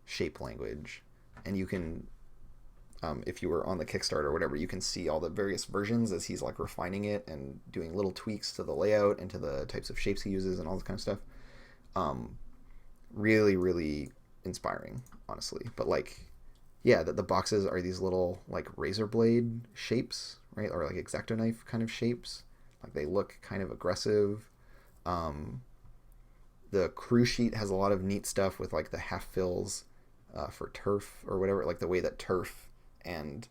Speaker 1: shape language. And you can... if you were on the Kickstarter or whatever, you can see all the various versions as he's like refining it and doing little tweaks to the layout and to the types of shapes he uses and all this kind of stuff. Really, really inspiring, honestly. But like, yeah, the boxes are these little like razor blade shapes, right? Or like X-Acto knife kind of shapes. Like they look kind of aggressive. The crew sheet has a lot of neat stuff with like the half fills for turf or whatever, like the way that turf and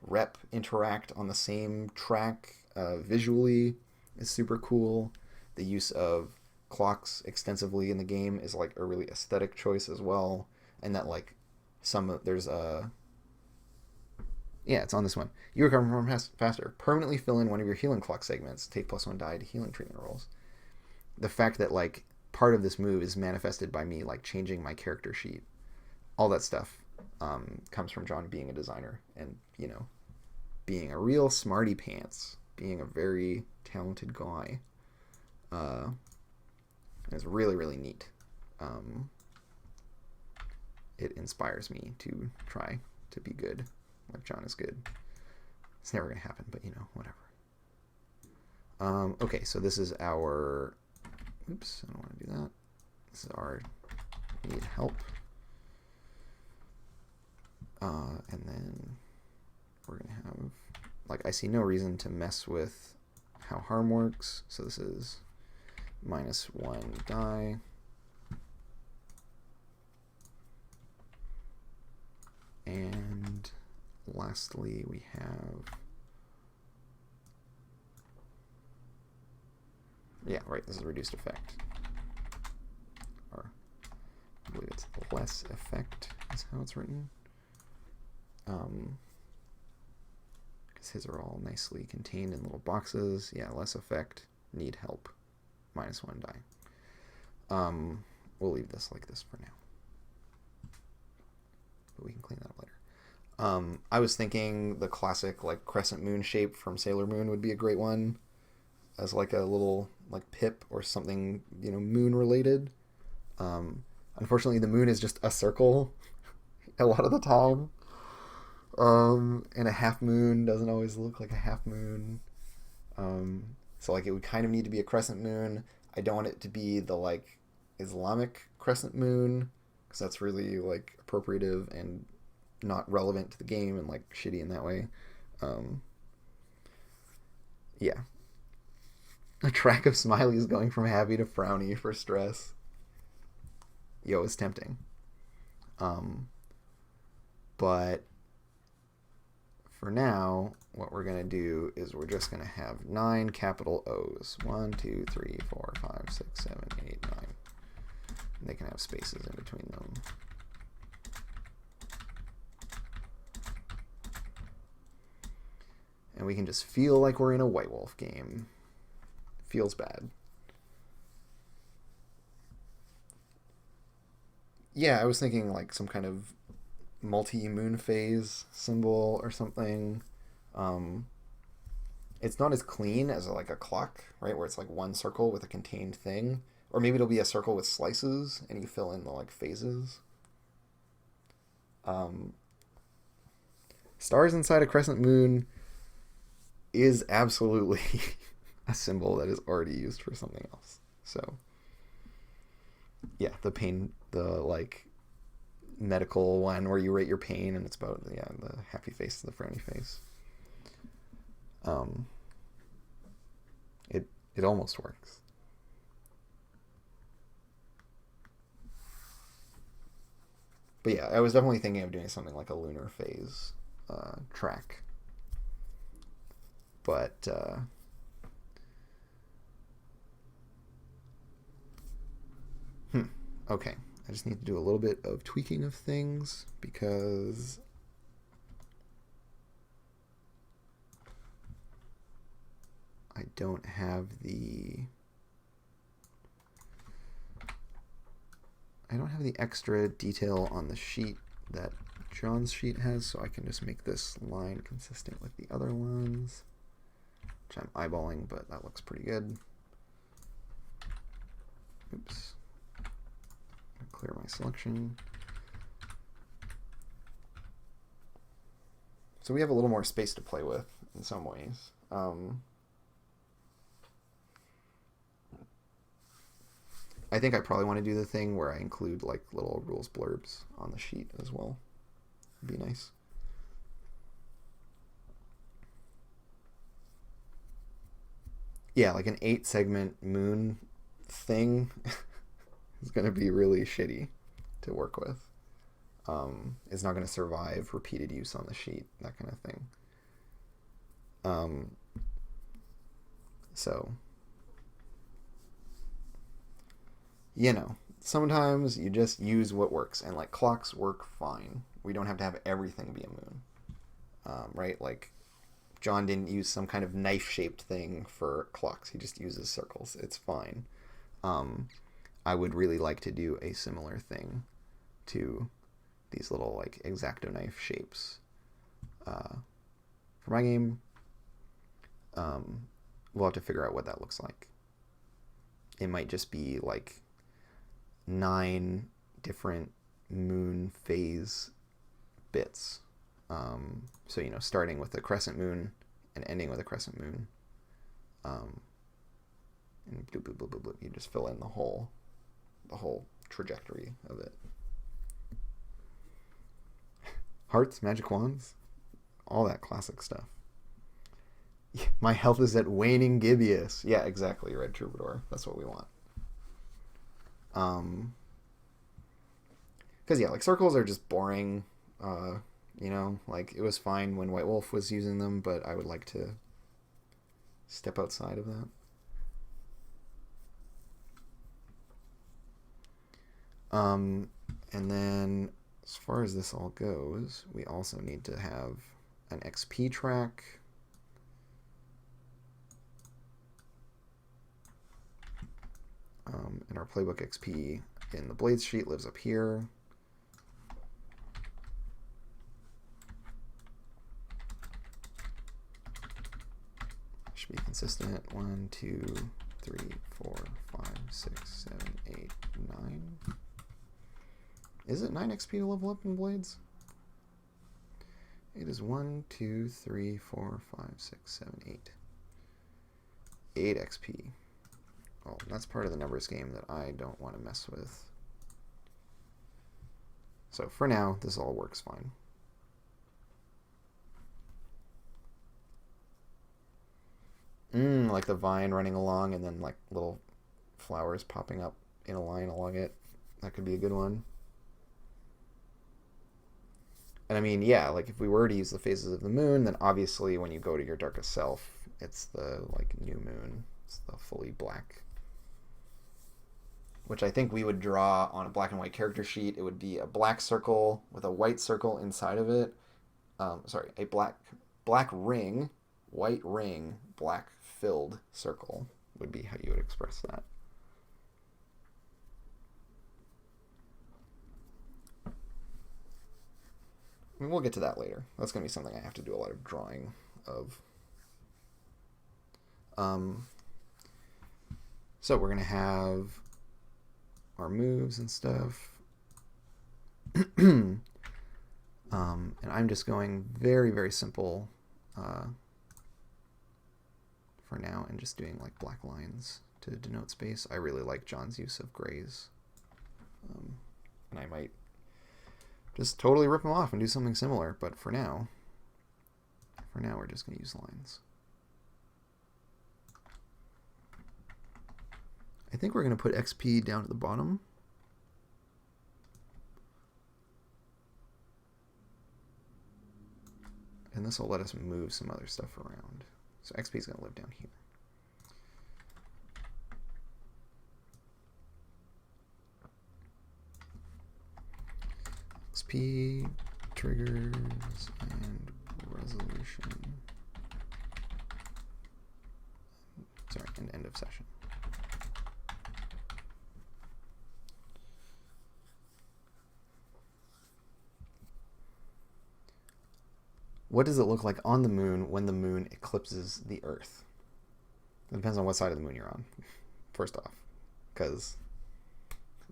Speaker 1: rep interact on the same track visually is super cool. The use of clocks extensively in the game is like a really aesthetic choice as well. And that like there's a... Yeah, it's on this one. You recover from faster. Permanently fill in one of your healing clock segments. Take +1 die to healing treatment rolls. The fact that like part of this move is manifested by me like changing my character sheet. All that stuff comes from John being a designer and, you know, being a real smarty pants, being a very talented guy. It's really, really neat. It inspires me to try to be good like John is good. It's never going to happen, but, you know, whatever. Okay, so this is our... Oops, I don't want to do that. This is our need help. And then we're going to have, like, I see no reason to mess with how harm works. So this is -1 die. And lastly, we have, yeah, right, this is reduced effect. Or I believe it's less effect is how it's written. Because his are all nicely contained in little boxes. Yeah, less effect, need help, -1 die. We'll leave this like this for now. But we can clean that up later. I was thinking the classic like crescent moon shape from Sailor Moon would be a great one as like a little like pip or something, you know, moon related. Unfortunately, the moon is just a circle a lot of the time. And a half moon doesn't always look like a half moon. So like it would kind of need to be a crescent moon. I don't want it to be the like Islamic crescent moon because that's really like appropriative and not relevant to the game and like shitty in that way. Yeah. A track of smileys going from happy to frowny for stress. Yo, it's tempting. But for now, what we're going to do is we're just going to have 9 capital O's. 1, 2, 3, 4, 5, 6, 7, 8, 9. And they can have spaces in between them. And we can just feel like we're in a White Wolf game. Feels bad. Yeah, I was thinking like some kind of multi-moon phase symbol or something. It's not as clean as like a clock, right? Where it's like one circle with a contained thing. Or maybe it'll be a circle with slices and you fill in the like phases. Stars inside a crescent moon is absolutely a symbol that is already used for something else. So yeah, the like medical one where you rate your pain and it's about the happy face to the frowny face. It almost works. But yeah, I was definitely thinking of doing something like a lunar phase track. But Okay, I just need to do a little bit of tweaking of things because I don't have the extra detail on the sheet that John's sheet has, so I can just make this line consistent with the other ones, which I'm eyeballing, but that looks pretty good. Oops. Clear my selection. So we have a little more space to play with in some ways. I think I probably want to do the thing where I include like little rules blurbs on the sheet as well. It'd be nice. Yeah, like an 8-segment moon thing is going to be really shitty to work with. It's not going to survive repeated use on the sheet, that kind of thing. So, you know, sometimes you just use what works, and like clocks work fine. We don't have to have everything be a moon, right? Like John didn't use some kind of knife-shaped thing for clocks. He just uses circles. It's fine. I would really like to do a similar thing to these little like X-Acto knife shapes for my game. We'll have to figure out what that looks like. It might just be like 9 different moon phase bits. So, you know, starting with a crescent moon and ending with a crescent moon. And bloop, bloop, bloop, bloop, bloop, you just fill in the whole trajectory of it. Hearts, magic wands, all that classic stuff. My health is at waning gibbous. Yeah, exactly, Red Troubadour. That's what we want. Because yeah, like circles are just boring. You know, like it was fine when White Wolf was using them, but I would like to step outside of that. And then as far as this all goes, we also need to have an XP track. And our playbook XP in the Blades sheet lives up here. Should be consistent. 1, 2, 3, 4, 5, 6, 7, 8, 9. Is it 9 XP to level up in Blades? It is 1, 2, 3, 4, 5, 6, 7, 8. 8 XP. Well, that's part of the numbers game that I don't want to mess with. So for now, this all works fine. Like the vine running along and then like little flowers popping up in a line along it. That could be a good one. And I mean, yeah, like if we were to use the phases of the moon, then obviously when you go to your darkest self, it's the like new moon. It's the fully black, which I think we would draw on a black and white character sheet. It would be a black circle with a white circle inside of it. A black ring, white ring, black filled circle would be how you would express that. I mean, we'll get to that later. That's going to be something I have to do a lot of drawing of. So we're going to have our moves and stuff. And I'm just going very, very simple for now and just doing like black lines to denote space. I really like John's use of grays. And I might just totally rip them off and do something similar, but for now we're just going to use lines. I think we're going to put XP down at the bottom. And this will let us move some other stuff around. So XP is going to live down here. XP, triggers, and resolution. Sorry, and end of session. What does it look like on the moon when the moon eclipses the Earth? It depends on what side of the moon you're on, first off. Because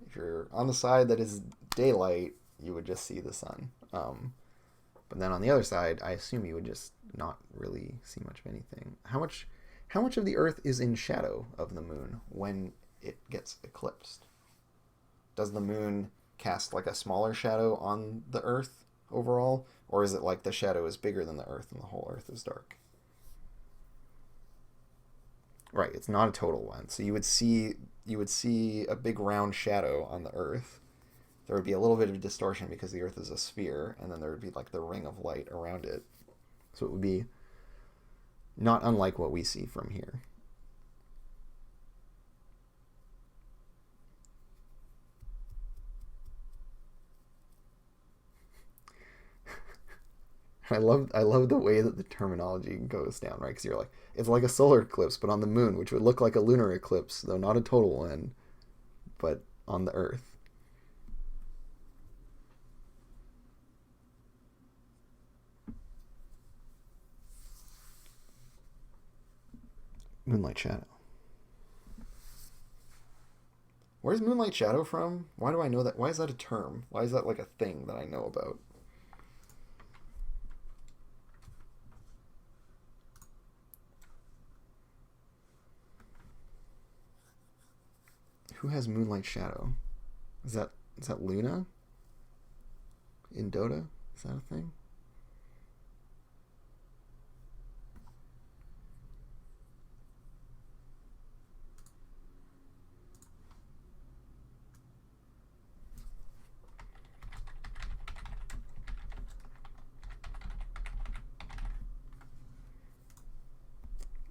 Speaker 1: if you're on the side that is daylight, you would just see the sun. But then on the other side, I assume you would just not really see much of anything. How much of the Earth is in shadow of the moon when it gets eclipsed? Does the moon cast like a smaller shadow on the Earth overall? Or is it like the shadow is bigger than the Earth and the whole Earth is dark? Right, it's not a total one. So you would see a big round shadow on the Earth. There would be a little bit of distortion because the Earth is a sphere, and then there would be like the ring of light around it. So it would be not unlike what we see from here. I love the way that the terminology goes down, right? Because you're like, it's like a solar eclipse, but on the moon, which would look like a lunar eclipse, though not a total one, but on the Earth. Moonlight shadow. Where's moonlight shadow from? Why do I know that? Why is that a term? Why is that like a thing that I know about? Who has moonlight shadow? Is that Luna? In Dota? Is that a thing?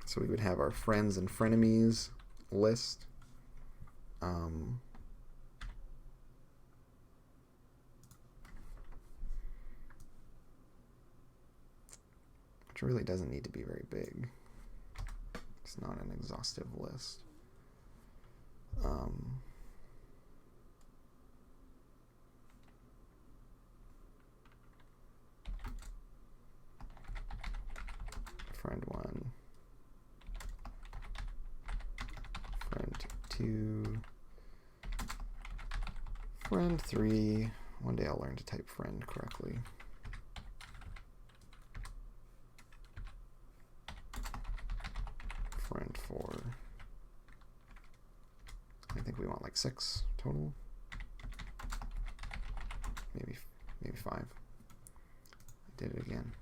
Speaker 1: So we would have our friends and frenemies list. Which really doesn't need to be very big. It's not an exhaustive list. Friend 1. Friend 2. Friend 3. One day I'll learn to type friend correctly. Friend 4. I think we want like 6 total. Maybe 5. I did it again.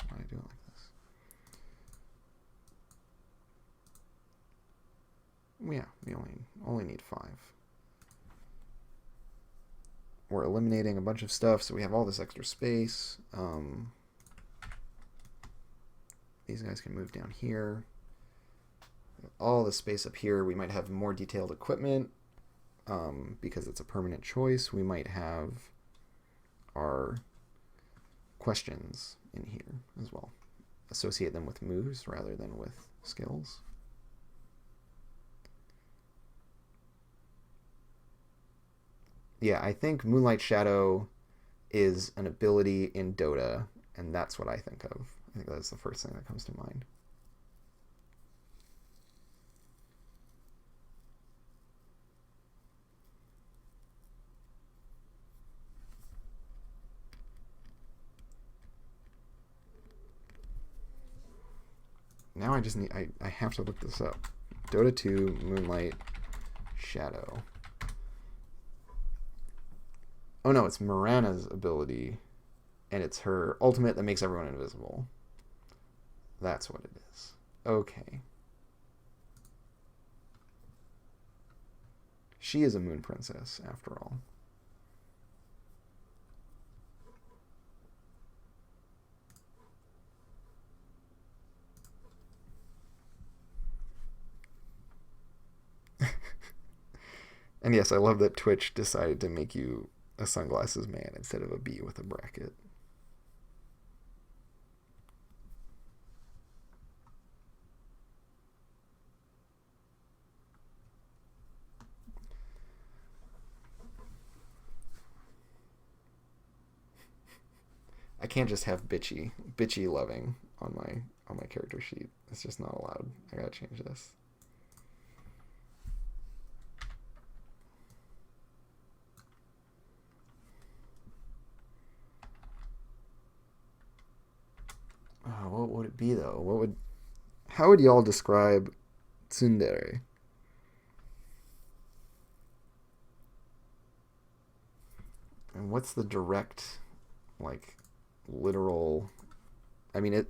Speaker 1: Why did I do it like this? Yeah, we only need 5. We're eliminating a bunch of stuff, so we have all this extra space. These guys can move down here. All the space up here. We might have more detailed equipment because it's a permanent choice. We might have our questions in here as well. Associate them with moves rather than with skills. Yeah, I think Moonlight Shadow is an ability in Dota, and that's what I think of. I think that's the first thing that comes to mind. Now I just need, I have to look this up. Dota 2 Moonlight Shadow. Oh no, it's Mirana's ability, and it's her ultimate that makes everyone invisible. That's what it is. Okay. She is a moon princess, after all. And yes, I love that Twitch decided to make you a sunglasses man instead of a bee with a bracket. I can't just have bitchy loving on my character sheet. It's just not allowed. I gotta change this. Oh, what would it be though? How would y'all describe tsundere? And what's the direct, like, literal? I mean,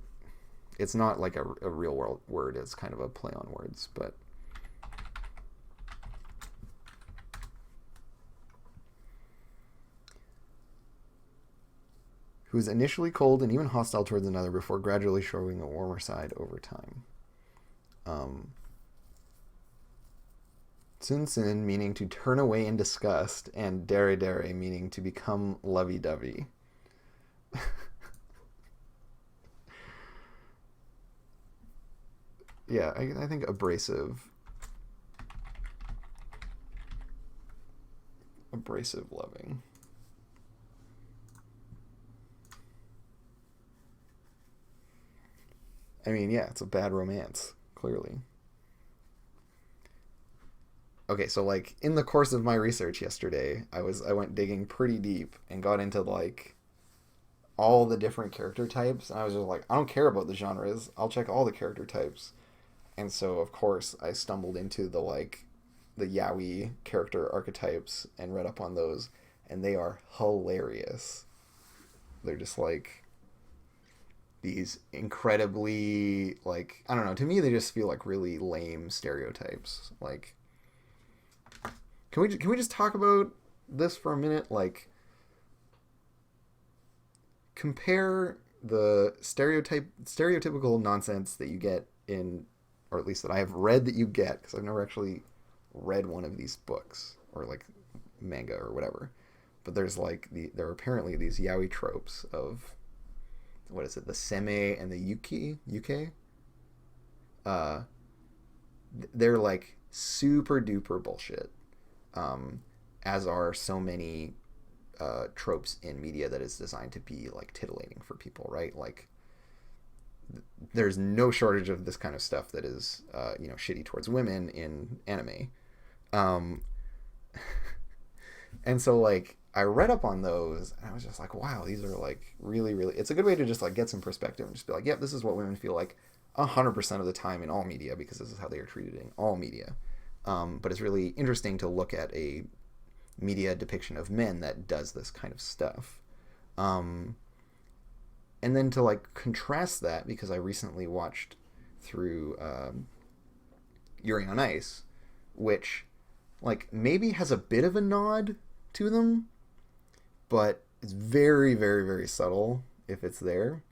Speaker 1: it's not like a real world word. It's kind of a play on words, but who's initially cold and even hostile towards another before gradually showing a warmer side over time. Tsun meaning to turn away in disgust, and dere dere meaning to become lovey-dovey. Yeah, I think abrasive loving. I mean, yeah, it's a bad romance, clearly. Okay, so like in the course of my research yesterday, I went digging pretty deep and got into like all the different character types, and I was just like, I don't care about the genres. I'll check all the character types. And so of course I stumbled into the yaoi character archetypes and read up on those, and they are hilarious. They're just like these incredibly, like, I don't know, to me they just feel like really lame stereotypes. Like, can we just talk about this for a minute? Like, compare the stereotypical nonsense that you get in, or at least that I have read that you get, because I've never actually read one of these books or like manga or whatever. But there are apparently these yaoi tropes of, what is it, the seme and the yuke. Uh, they're like super duper bullshit. As are so many tropes in media that is designed to be like titillating for people, right? Like, there's no shortage of this kind of stuff that is, shitty towards women in anime. Um, and so like I read up on those, and I was just like, wow, these are like really, really. It's a good way to just like get some perspective and just be like, yep, this is what women feel like 100% of the time in all media, because this is how they are treated in all media. But it's really interesting to look at a media depiction of men that does this kind of stuff. And then to like contrast that, because I recently watched through Yuri on Ice, which like maybe has a bit of a nod to them, but it's very, very, very subtle if it's there.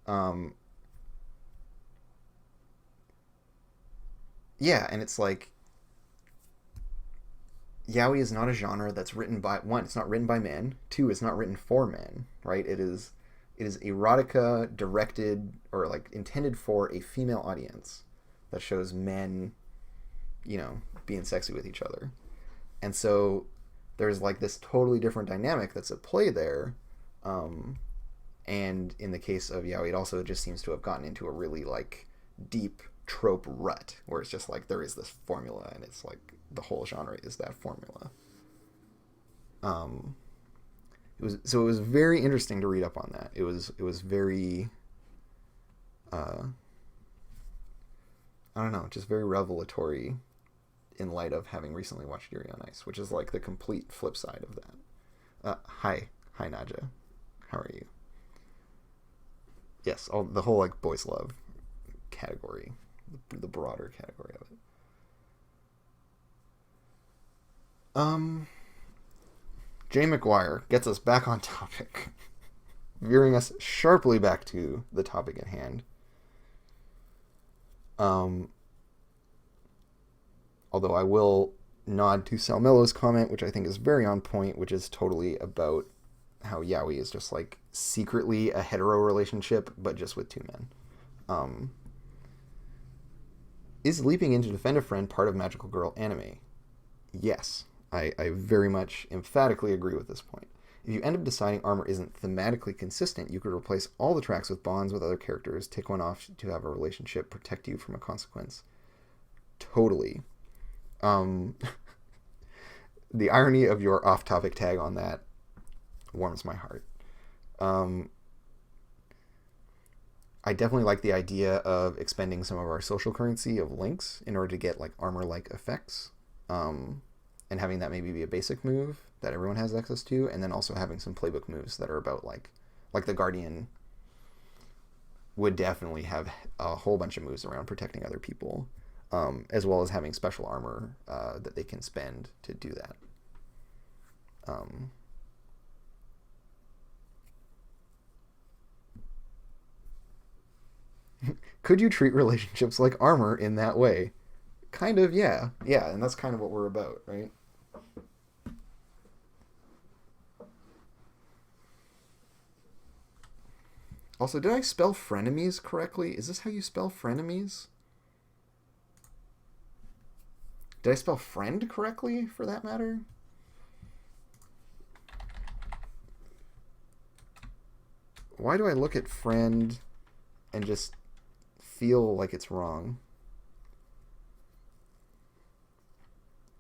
Speaker 1: Um, yeah, and it's like yaoi is not a genre that's written by, one, it's not written by men. Two, it's not written for men, right? It is erotica directed or like intended for a female audience that shows men, being sexy with each other. And so there's like this totally different dynamic that's at play there. And in the case of yaoi, it also just seems to have gotten into a really like deep trope rut where it's just like there is this formula, and it's like the whole genre is that formula. Um, it was very interesting to read up on that. It was very I don't know, just very revelatory in light of having recently watched Yuri on Ice, which is like the complete flip side of that. Hi Naja, how are you? Yes, the whole like boys love category, the broader category of it. Um, Jay McGuire gets us back on topic, veering us sharply back to the topic at hand. Um, Although I will nod to Salmello's comment, which I think is very on point, which is totally about how yaoi is just like secretly a hetero relationship, but just with two men. Um, is leaping in to defend a friend part of Magical Girl anime? Yes, I very much emphatically agree with this point. If you end up deciding armor isn't thematically consistent, you could replace all the tracks with bonds with other characters, take one off to have a relationship protect you from a consequence. Totally. Um, the irony of your off-topic tag on that warms my heart. Um, I definitely like the idea of expending some of our social currency of links in order to get like armor-like effects, and having that maybe be a basic move that everyone has access to, and then also having some playbook moves that are about like the Guardian would definitely have a whole bunch of moves around protecting other people, as well as having special armor that they can spend to do that. Could you treat relationships like armor in that way? Kind of, yeah. Yeah, and that's kind of what we're about, right? Also, did I spell frenemies correctly? Is this how you spell frenemies? Did I spell friend correctly, for that matter? Why do I look at friend and just feel like it's wrong?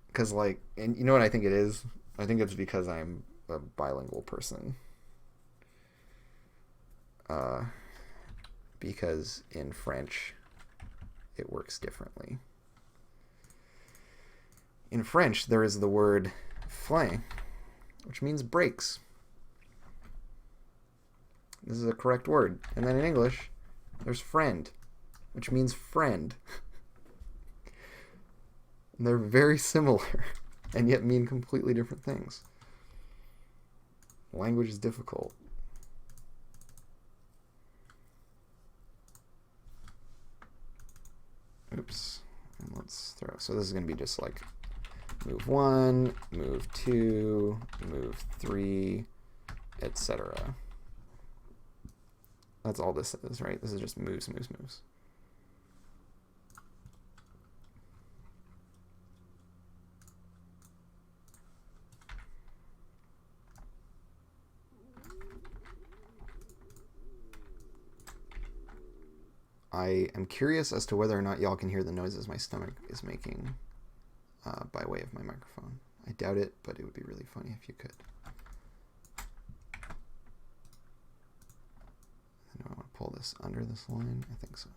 Speaker 1: Because, like, and you know what I think it is? I think it's because I'm a bilingual person. Uh, because in French, it works differently. In French, there is the word frein, which means brakes. This is a correct word. And then in English, there's friend, which means friend. And they're very similar, and yet mean completely different things. Language is difficult. Oops. And let's throw. So this is going to be just like move 1, move 2, move 3, etc. That's all this is, right? This is just moves, moves, moves. I am curious as to whether or not y'all can hear the noises my stomach is making by way of my microphone. I doubt it, but it would be really funny if you could. I know I want to pull this under this line. I think so.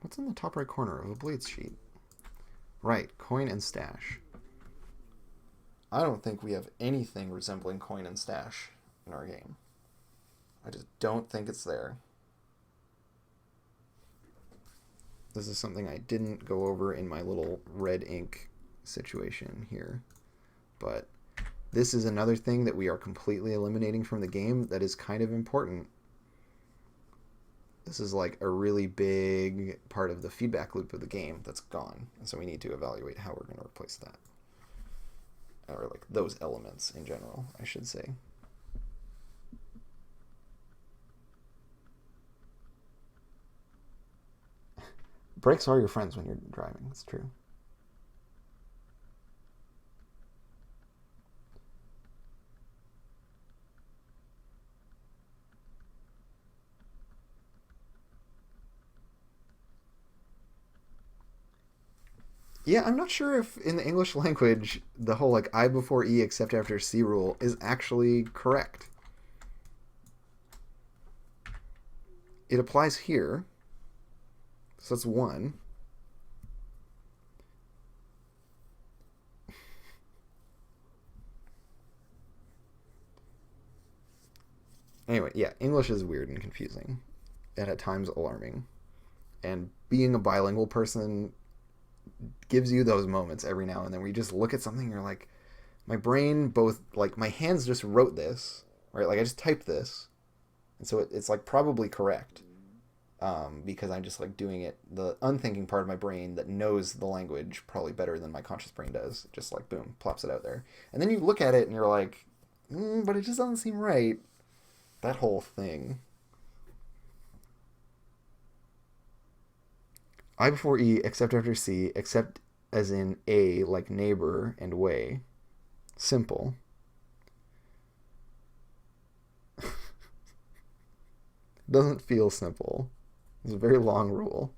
Speaker 1: What's in the top right corner of a Blades sheet? Right, coin and stash. I don't think we have anything resembling coin and stash in our game. I just don't think it's there. This is something I didn't go over in my little red ink situation here. But this is another thing that we are completely eliminating from the game that is kind of important. This is like a really big part of the feedback loop of the game that's gone. And so we need to evaluate how we're going to replace that. Or like those elements in general, I should say. Brakes are your friends when you're driving. It's true. Yeah, I'm not sure if in the English language the whole like I before E except after C rule is actually correct. It applies here. So that's 1. Anyway, yeah, English is weird and confusing, and at times alarming. And being a bilingual person gives you those moments every now and then where you just look at something and you're like, my brain both, like, my hands just wrote this, right? Like, I just typed this, and so it's like probably correct. because I'm just like doing it. The unthinking part of my brain that knows the language probably better than my conscious brain does, just like boom, plops it out there. And then you look at it and you're like, but it just doesn't seem right. That whole thing. I before E, except after C, except as in A, like neighbor and way. Simple. Doesn't feel simple. It's a very long rule.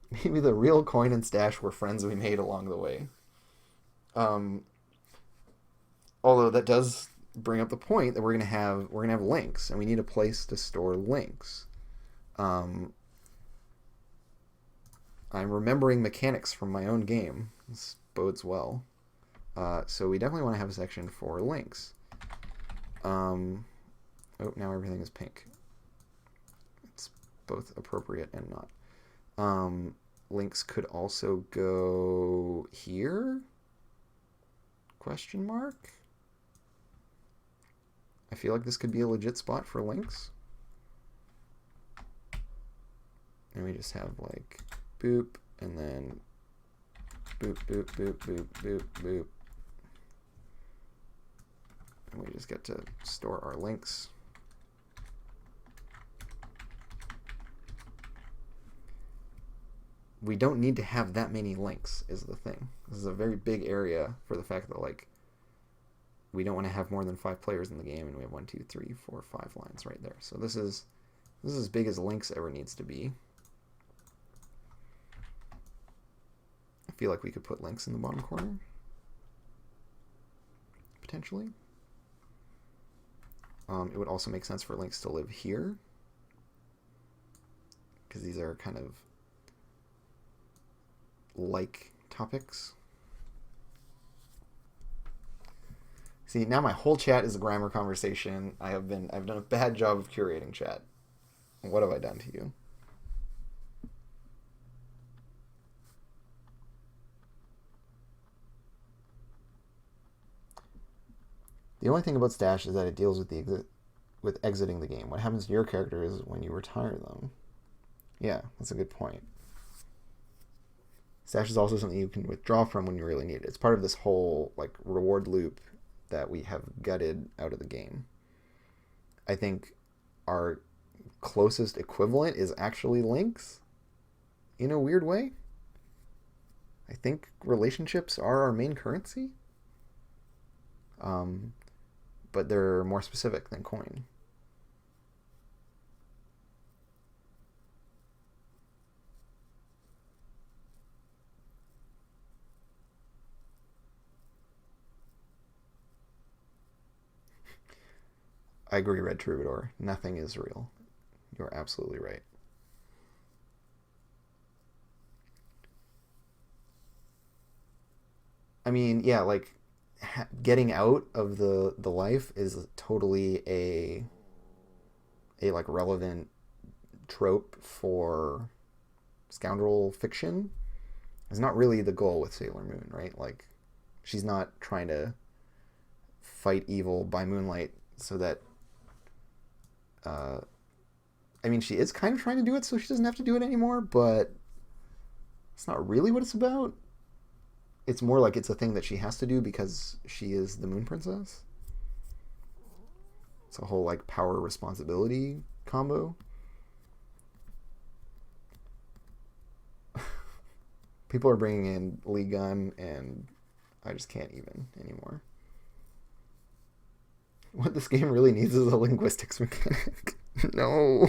Speaker 1: Maybe the real coin and stash were friends we made along the way. Um, Although that does bring up the point that we're gonna have links, and we need a place to store links. Um, I'm remembering mechanics from my own game. This bodes well. So we definitely want to have a section for links. Oh, now everything is pink. It's both appropriate and not. Links could also go here? Question mark? I feel like this could be a legit spot for links. And we just have like boop, and then boop, boop, boop, boop, boop, boop. And we just get to store our links. We don't need to have that many links is the thing. This is a very big area for the fact that like we don't want to have more than 5 players in the game, and we have 1, 2, 3, 4, 5 lines right there. So this is as big as links ever needs to be. I feel like we could put links in the bottom corner. Potentially. It would also make sense for links to live here, because these are kind of like topics. See, now my whole chat is a grammar conversation. I've done a bad job of curating chat. What have I done to you? The only thing about stash is that it deals with exiting the game. What happens to your character is when you retire them. Yeah, that's a good point. Stash is also something you can withdraw from when you really need it. It's part of this whole like reward loop that we have gutted out of the game. I think our closest equivalent is actually links in a weird way. I think relationships are our main currency. But they're more specific than coin. I agree, Red Troubadour. Nothing is real. You're absolutely right. I mean, yeah, like getting out of the life is totally a like relevant trope for scoundrel fiction. It's not really the goal with Sailor Moon, right? Like she's not trying to fight evil by moonlight so that uh I mean she is kind of trying to do it so she doesn't have to do it anymore, but it's not really what it's about. It's more like it's a thing that she has to do because she is the Moon Princess. It's a whole like power responsibility combo. People are bringing in Lee Gun, and I just can't even anymore. What this game really needs is a linguistics mechanic. No.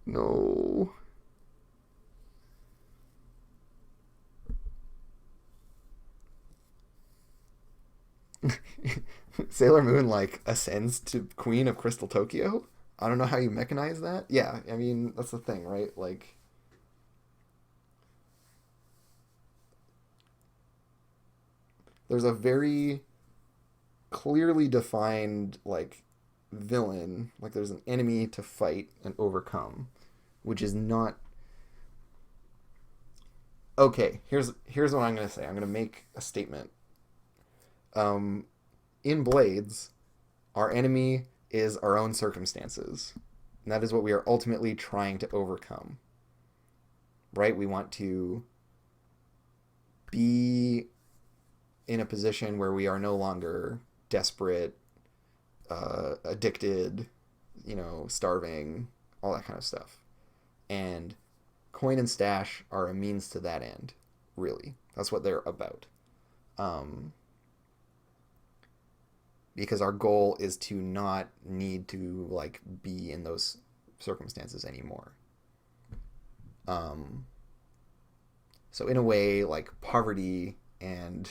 Speaker 1: No. Sailor Moon like ascends to Queen of Crystal Tokyo. I don't know how you mechanize that. Yeah, I mean that's the thing, right? Like there's a very clearly defined like villain, like there's an enemy to fight and overcome, which is not okay. Here's what I'm gonna say. I'm gonna make a statement. In Blades, our enemy is our own circumstances. And that is what we are ultimately trying to overcome. Right? We want to be in a position where we are no longer desperate, addicted, starving, all that kind of stuff. And coin and stash are a means to that end, really. That's what they're about. Because our goal is to not need to like be in those circumstances anymore. So in a way, like poverty and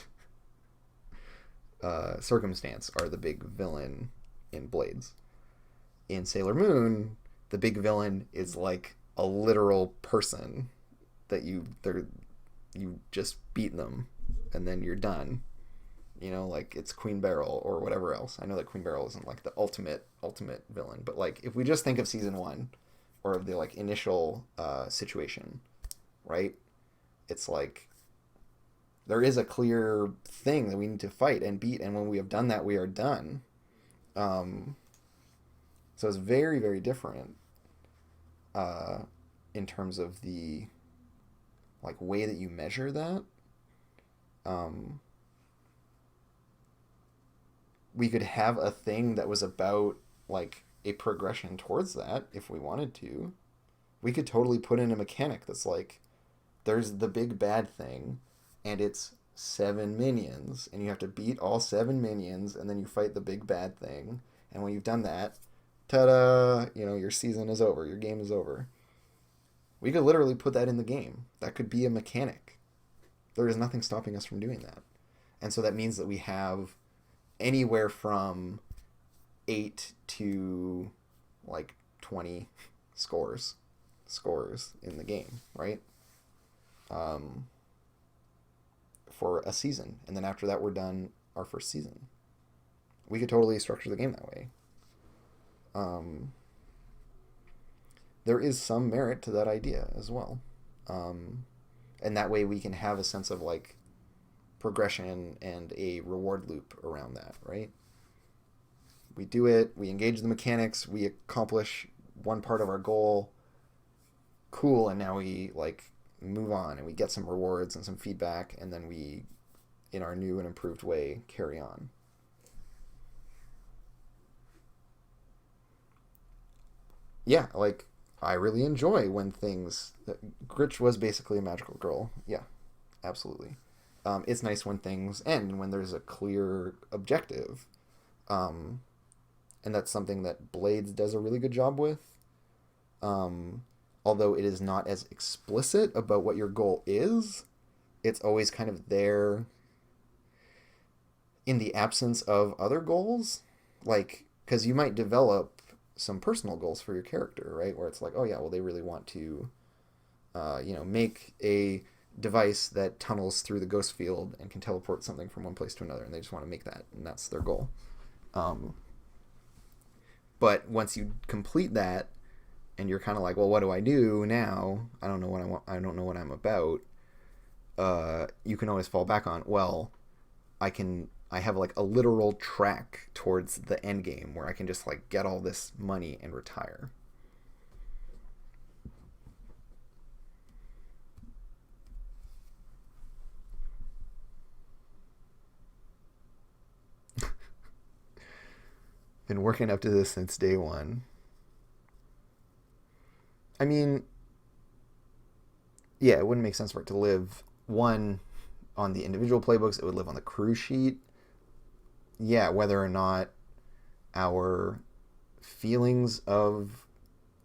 Speaker 1: circumstance are the big villain in Blades. In Sailor Moon, the big villain is like a literal person that you just beat them and then you're done. Like it's Queen Beryl or whatever else. I know that Queen Beryl isn't like the ultimate villain, but like if we just think of season 1 or of the like initial situation, right? It's like there is a clear thing that we need to fight and beat, and when we have done that, we are done. So it's very, very different in terms of the like way that you measure that. We could have a thing that was about like a progression towards that if we wanted to. We could totally put in a mechanic that's like there's the big bad thing and it's 7 minions and you have to beat all 7 minions and then you fight the big bad thing, and when you've done that, ta-da, your season is over, your game is over. We could literally put that in the game. That could be a mechanic. There is nothing stopping us from doing that. And so that means that we have anywhere from 8 to like 20 scores in the game, right? For a season, and then after that we're done our first season. We could totally structure the game that way. There is some merit to that idea as well, and that way we can have a sense of like progression and a reward loop around that, right? We do it, we engage the mechanics, we accomplish one part of our goal, cool, and now we like move on and we get some rewards and some feedback, and then we, in our new and improved way, carry on. Yeah, like I really enjoy when things Gritch was basically a magical girl. Yeah, absolutely. It's nice when things end, when there's a clear objective. And that's something that Blades does a really good job with. Although it is not as explicit about what your goal is, it's always kind of there in the absence of other goals. Like, because you might develop some personal goals for your character, right? Where it's like, oh yeah, well, they really want to, make a device that tunnels through the ghost field and can teleport something from one place to another, and they just want to make that, and that's their goal. But once you complete that, and you're kind of like, well, what do I do now? I don't know what I want. I don't know what I'm about. You can always fall back on, well, I have like a literal track towards the end game where I can just like get all this money and retire. Been working up to this since day one. I mean, yeah, it wouldn't make sense for it to live one on the individual playbooks. It would live on the crew sheet. Yeah, whether or not our feelings of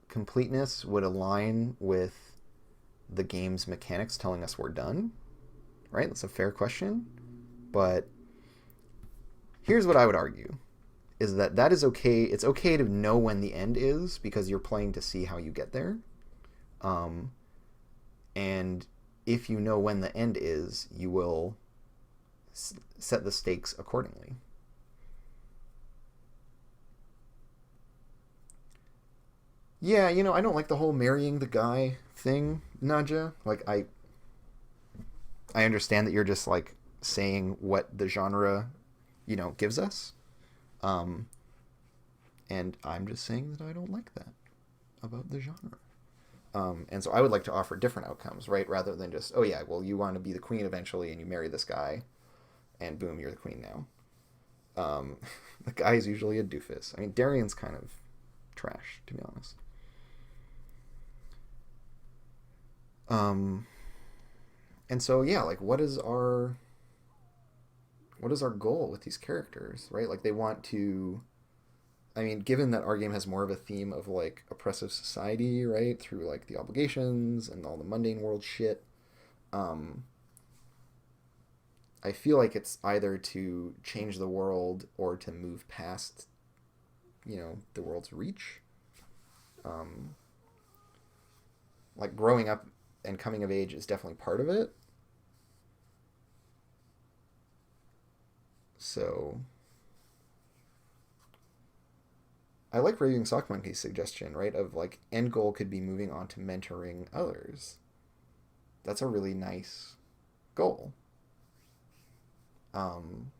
Speaker 1: completeness would align with the game's mechanics telling us we're done, right? That's a fair question. But here's what I would argue, is that is okay. It's okay to know when the end is because you're playing to see how you get there. And if you know when the end is, you will set the stakes accordingly. Yeah, I don't like the whole marrying the guy thing, Nadja. Like, I understand that you're just like saying what the genre, gives us. And I'm just saying that I don't like that about the genre. And so I would like to offer different outcomes, right? Rather than just, oh yeah, well, you want to be the queen eventually and you marry this guy and boom, you're the queen now. The guy is usually a doofus. I mean, Darian's kind of trash, to be honest. Um, and so yeah, like what is our goal with these characters, right? Like they want to. I mean, given that our game has more of a theme of like oppressive society, right, through like the obligations and all the mundane world shit, um, I feel like it's either to change the world or to move past, the world's reach. Um, like growing up and coming of age is definitely part of it. So I like Raving Sock Monkey's suggestion, right? Of like end goal could be moving on to mentoring others. That's a really nice goal. Um,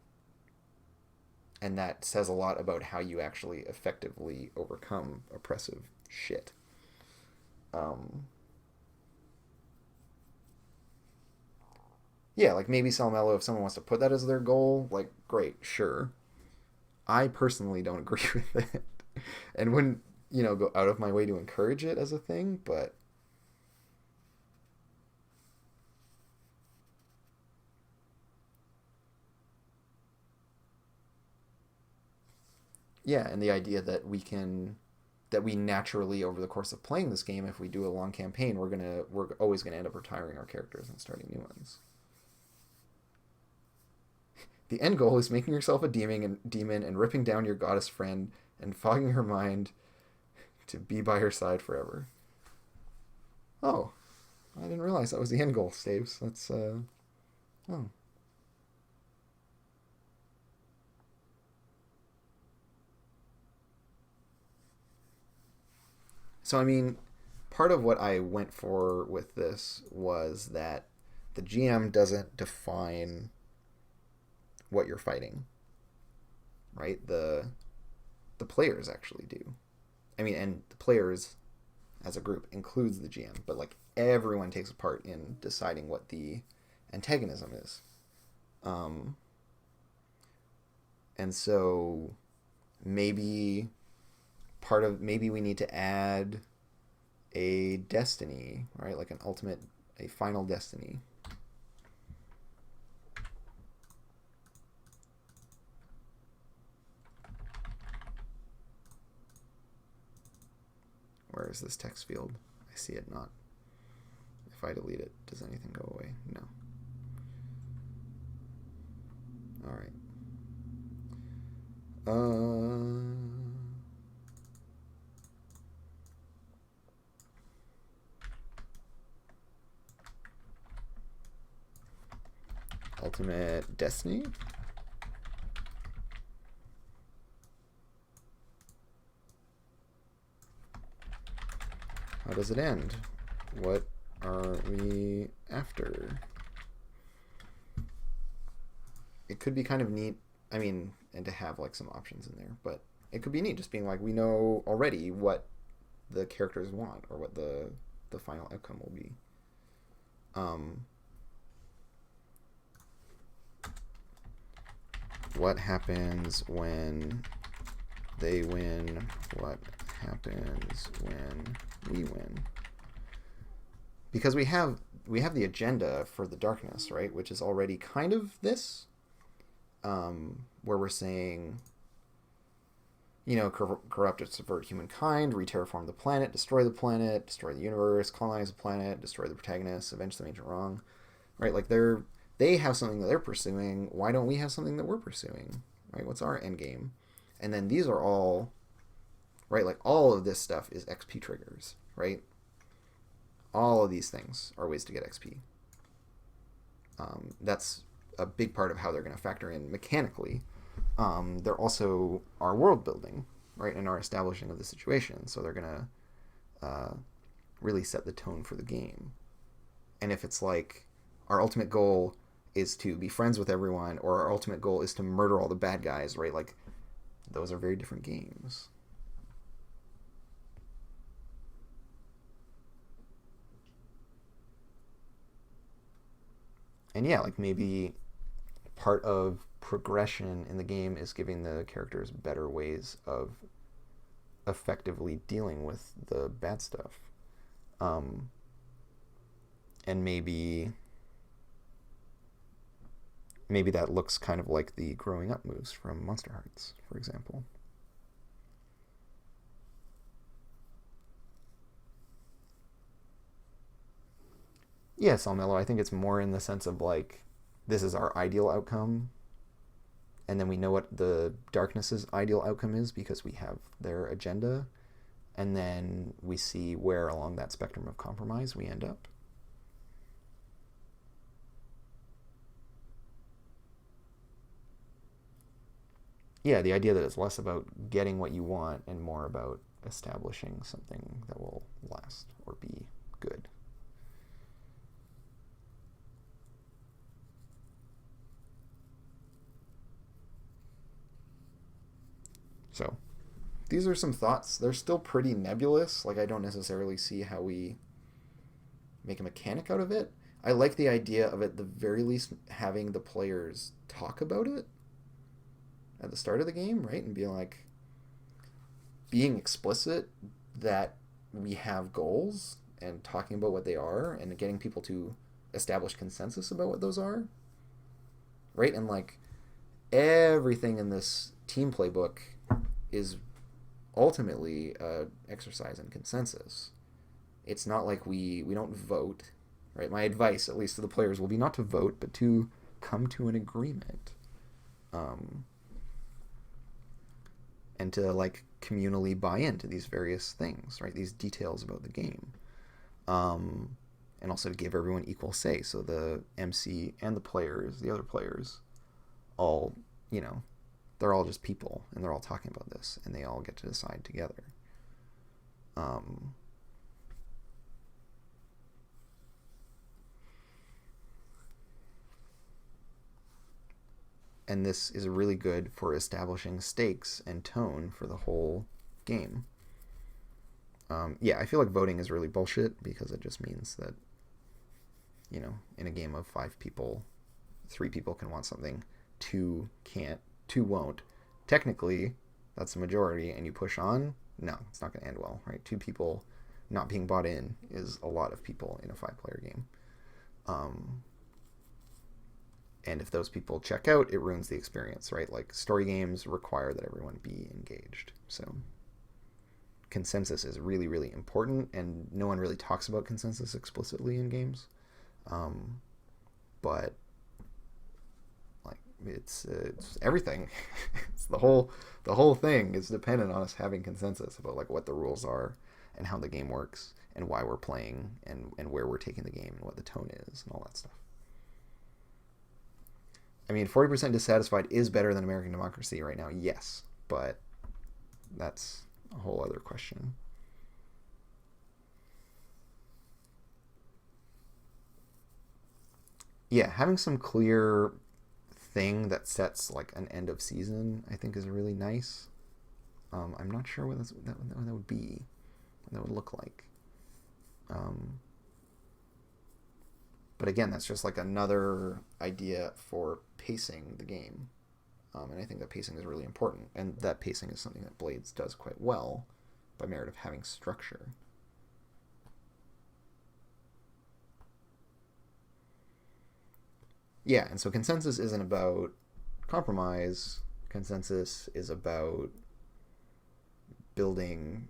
Speaker 1: and that says a lot about how you actually effectively overcome oppressive shit. Um, yeah, like maybe Salmello, if someone wants to put that as their goal, like great, sure. I personally don't agree with it, and wouldn't go out of my way to encourage it as a thing. But yeah, and the idea that we naturally over the course of playing this game, if we do a long campaign, we're always gonna end up retiring our characters and starting new ones. The end goal is making yourself a demon and ripping down your goddess friend and fogging her mind to be by her side forever. Oh, I didn't realize that was the end goal, Staves. That's oh. So I mean, part of what I went for with this was that the GM doesn't define what you're fighting, right? The players actually do. I mean, and the players as a group includes the GM, but like everyone takes a part in deciding what the antagonism is. Um, and so maybe maybe we need to add a destiny, right? Like a final destiny. Where is this text field? I see it not. If I delete it, does anything go away? No. All right. Ultimate Destiny. How does it end? What are we after? It could be kind of neat. I mean, and to have like some options in there, but it could be neat just being like we know already what the characters want or what the final outcome will be. Um, what happens when they win? What happens when we win? Because we have the agenda for the darkness, right? Which is already kind of this, where we're saying, corrupt and subvert humankind, re-terraform the planet, destroy the universe, colonize the planet, destroy the protagonists, avenge the major wrong, right? Like they have something that they're pursuing. Why don't we have something that we're pursuing, right? What's our end game? And then these are all, right? Like all of this stuff is XP triggers, right? All of these things are ways to get XP. That's a big part of how they're going to factor in mechanically. They're also our world building, right, and our establishing of the situation. So they're going to really set the tone for the game. And if it's like our ultimate goal is to be friends with everyone, or our ultimate goal is to murder all the bad guys, right? Like those are very different games. And yeah, like maybe part of progression in the game is giving the characters better ways of effectively dealing with the bad stuff. Um, and maybe that looks kind of like the growing up moves from Monster Hearts, for example. Yes, Almello, I think it's more in the sense of like this is our ideal outcome, and then we know what the darkness's ideal outcome is because we have their agenda, and then we see where along that spectrum of compromise we end up. Yeah, the idea that it's less about getting what you want and more about establishing something that will last or be good. So, these are some thoughts. They're still pretty nebulous. Like, I don't necessarily see how we make a mechanic out of it. I like the idea of at the very least having the players talk about it at the start of the game, right? And being explicit that we have goals and talking about what they are and getting people to establish consensus about what those are, right? And like everything in this team playbook is ultimately exercise in consensus. It's not like we don't vote, right? My advice, at least to the players, will be not to vote, but to come to an agreement, um, and to like communally buy into these various things, right? These details about the game, um, and also to give everyone equal say. So the MC and the players, the other players, all you know, they're all just people, and they're all talking about this, and they all get to decide together. Um, and this is really good for establishing stakes and tone for the whole game. Yeah, I feel like voting is really bullshit because it just means that, in a game of 5 people, 3 people can want something, two can't, two won't. Technically, that's the majority, and you push on. No, it's not going to end well, right? 2 people not being bought in is a lot of people in a 5-player game. Um, and if those people check out, it ruins the experience, right? Like story games require that everyone be engaged. So consensus is really, really important, and no one really talks about consensus explicitly in games. Um, but like it's everything. It's the whole thing is dependent on us having consensus about like what the rules are and how the game works and why we're playing and where we're taking the game and what the tone is and all that stuff. I mean, 40% dissatisfied is better than American democracy right now, yes, but that's a whole other question. Yeah, having some clear thing that sets like an end of season, I think, is really nice. I'm not sure what that would be, what that would look like. Um, but again, that's just like another idea for pacing the game. And I think that pacing is really important. And that pacing is something that Blades does quite well by merit of having structure. Yeah, and so consensus isn't about compromise. Consensus is about building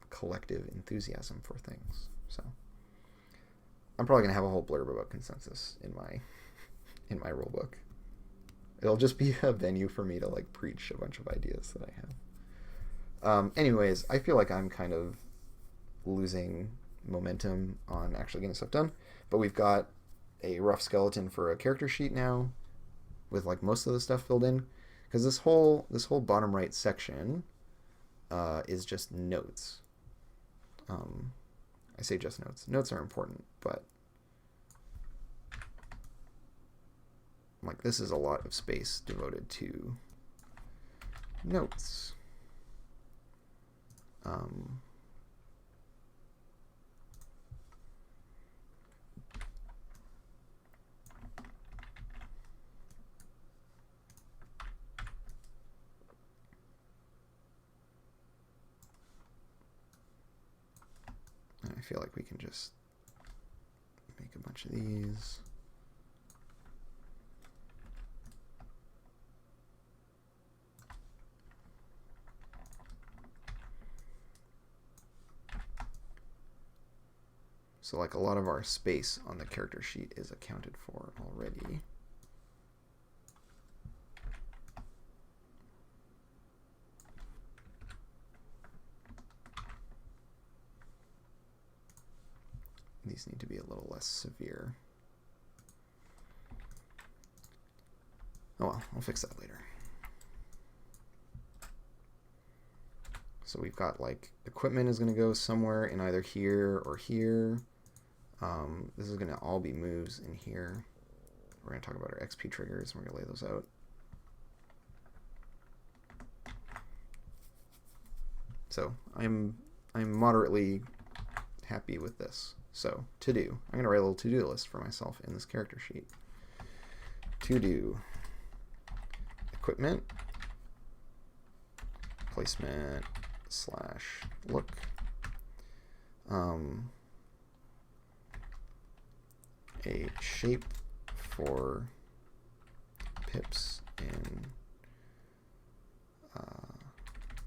Speaker 1: collective enthusiasm for things. So I'm probably gonna have a whole blurb about consensus in my rule book. It'll just be a venue for me to like preach a bunch of ideas that I have. Anyways, I feel like I'm kind of losing momentum on actually getting stuff done, but we've got a rough skeleton for a character sheet now, with like most of the stuff filled in, because this whole bottom right section is just notes. Um, I say just notes. Notes are important, but like this is a lot of space devoted to notes. Um, feel like we can just make a bunch of these. So like a lot of our space on the character sheet is accounted for already. These need to be a little less severe. Oh well, I'll fix that later. So we've got like equipment is going to go somewhere in either here or here. This is going to all be moves in here. We're going to talk about our XP triggers. We're going to lay those out. So I'm moderately happy with this. So to do, I'm going to write a little to-do list for myself in this character sheet. To do equipment placement / look. A shape for pips in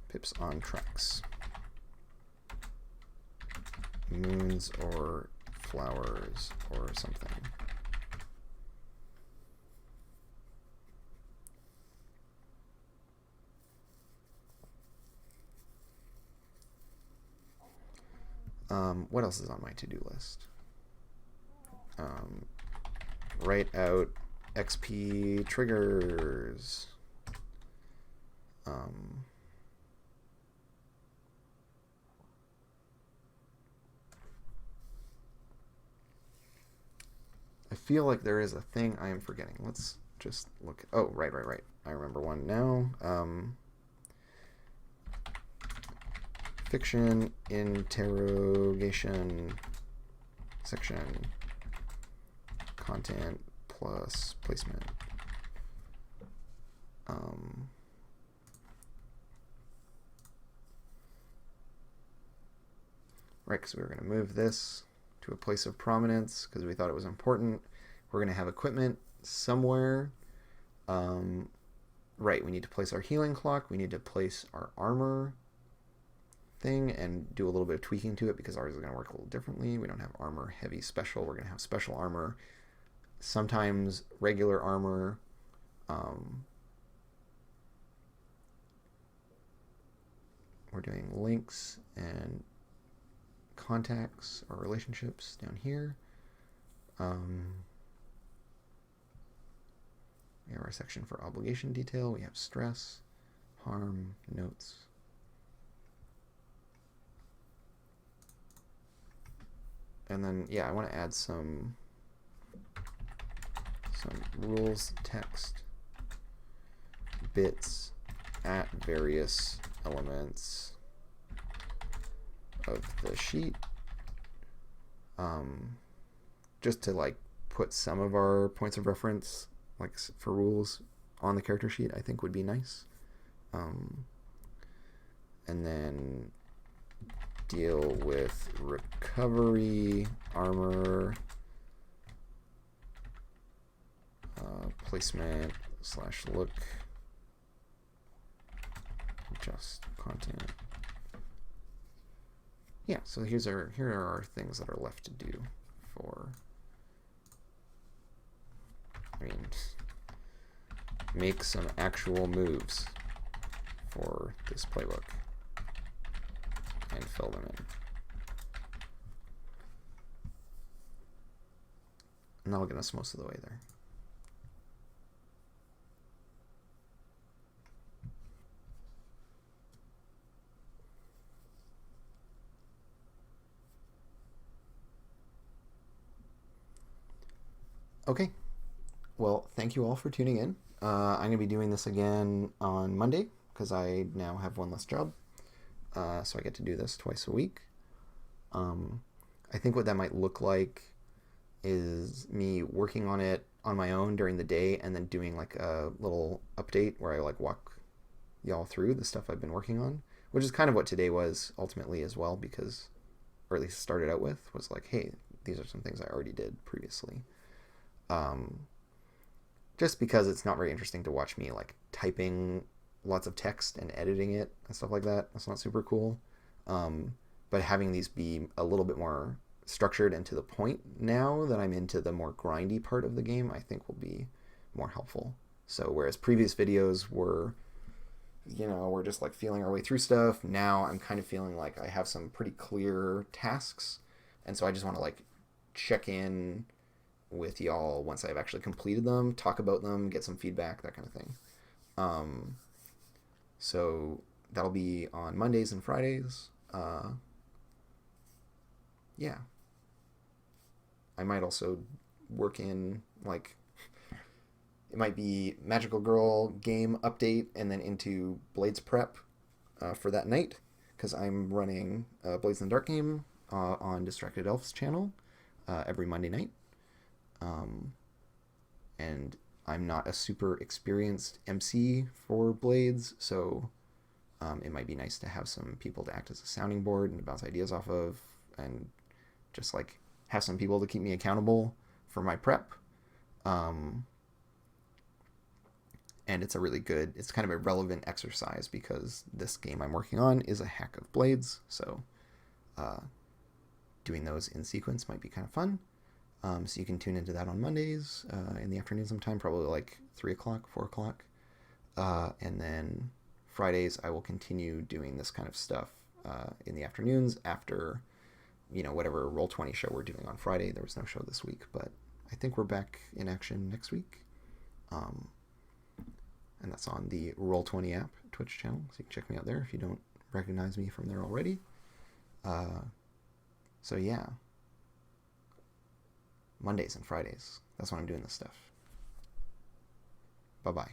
Speaker 1: pips on tracks. Moons or flowers or something. What else is on my to-do list? Write out XP triggers. I feel like there is a thing I am forgetting. Let's just look. Oh, right. I remember one now. Fiction interrogation section content plus placement. Right, because we were going to move this to a place of prominence because we thought it was important. We're going to have equipment somewhere. Right, we need to place our healing clock. We need to place our armor thing and do a little bit of tweaking to it because ours is going to work a little differently. We don't have armor heavy special. We're going to have special armor. Sometimes regular armor. We're doing links and contacts or relationships down here. We have our section for obligation detail. We have stress, harm, notes. And then, yeah, I want to add some rules text bits at various elements of the sheet, just to like put some of our points of reference, like for rules, on the character sheet. I think would be nice. And then deal with recovery, armor, placement / look, just content. Yeah, so here are our things that are left to do for, make some actual moves for this playbook and fill them in. And that'll get us most of the way there. Okay, well, thank you all for tuning in. I'm going to be doing this again on Monday because I now have one less job. So I get to do this twice a week. I think what that might look like is me working on it on my own during the day and then doing like a little update where I like walk y'all through the stuff I've been working on, which is kind of what today was ultimately as well, because or at least started out with, was like, hey, these are some things I already did previously. Just because it's not very interesting to watch me like typing lots of text and editing it and stuff like that. That's not super cool. But having these be a little bit more structured and to the point now that I'm into the more grindy part of the game, I think will be more helpful. So whereas previous videos were, we're just like feeling our way through stuff, now I'm kind of feeling like I have some pretty clear tasks. And so I just want to like check in with y'all once I've actually completed them, talk about them, get some feedback, that kind of thing. So that'll be on Mondays and Fridays. Yeah. I might also work in, like, it might be Magical Girl game update and then into Blades prep for that night, because I'm running Blades in the Dark game on Distracted Elf's channel every Monday night. And I'm not a super experienced MC for Blades, so it might be nice to have some people to act as a sounding board and to bounce ideas off of, and just like have some people to keep me accountable for my prep. And it's it's kind of a relevant exercise because this game I'm working on is a hack of Blades, so doing those in sequence might be kind of fun. So you can tune into that on Mondays in the afternoon sometime, probably like 3 o'clock, 4 o'clock. And then Fridays I will continue doing this kind of stuff in the afternoons after, whatever Roll20 show we're doing on Friday. There was no show this week, but I think we're back in action next week. And that's on the Roll20 app Twitch channel, so you can check me out there if you don't recognize me from there already. So yeah. Mondays and Fridays. That's when I'm doing this stuff. Bye-bye.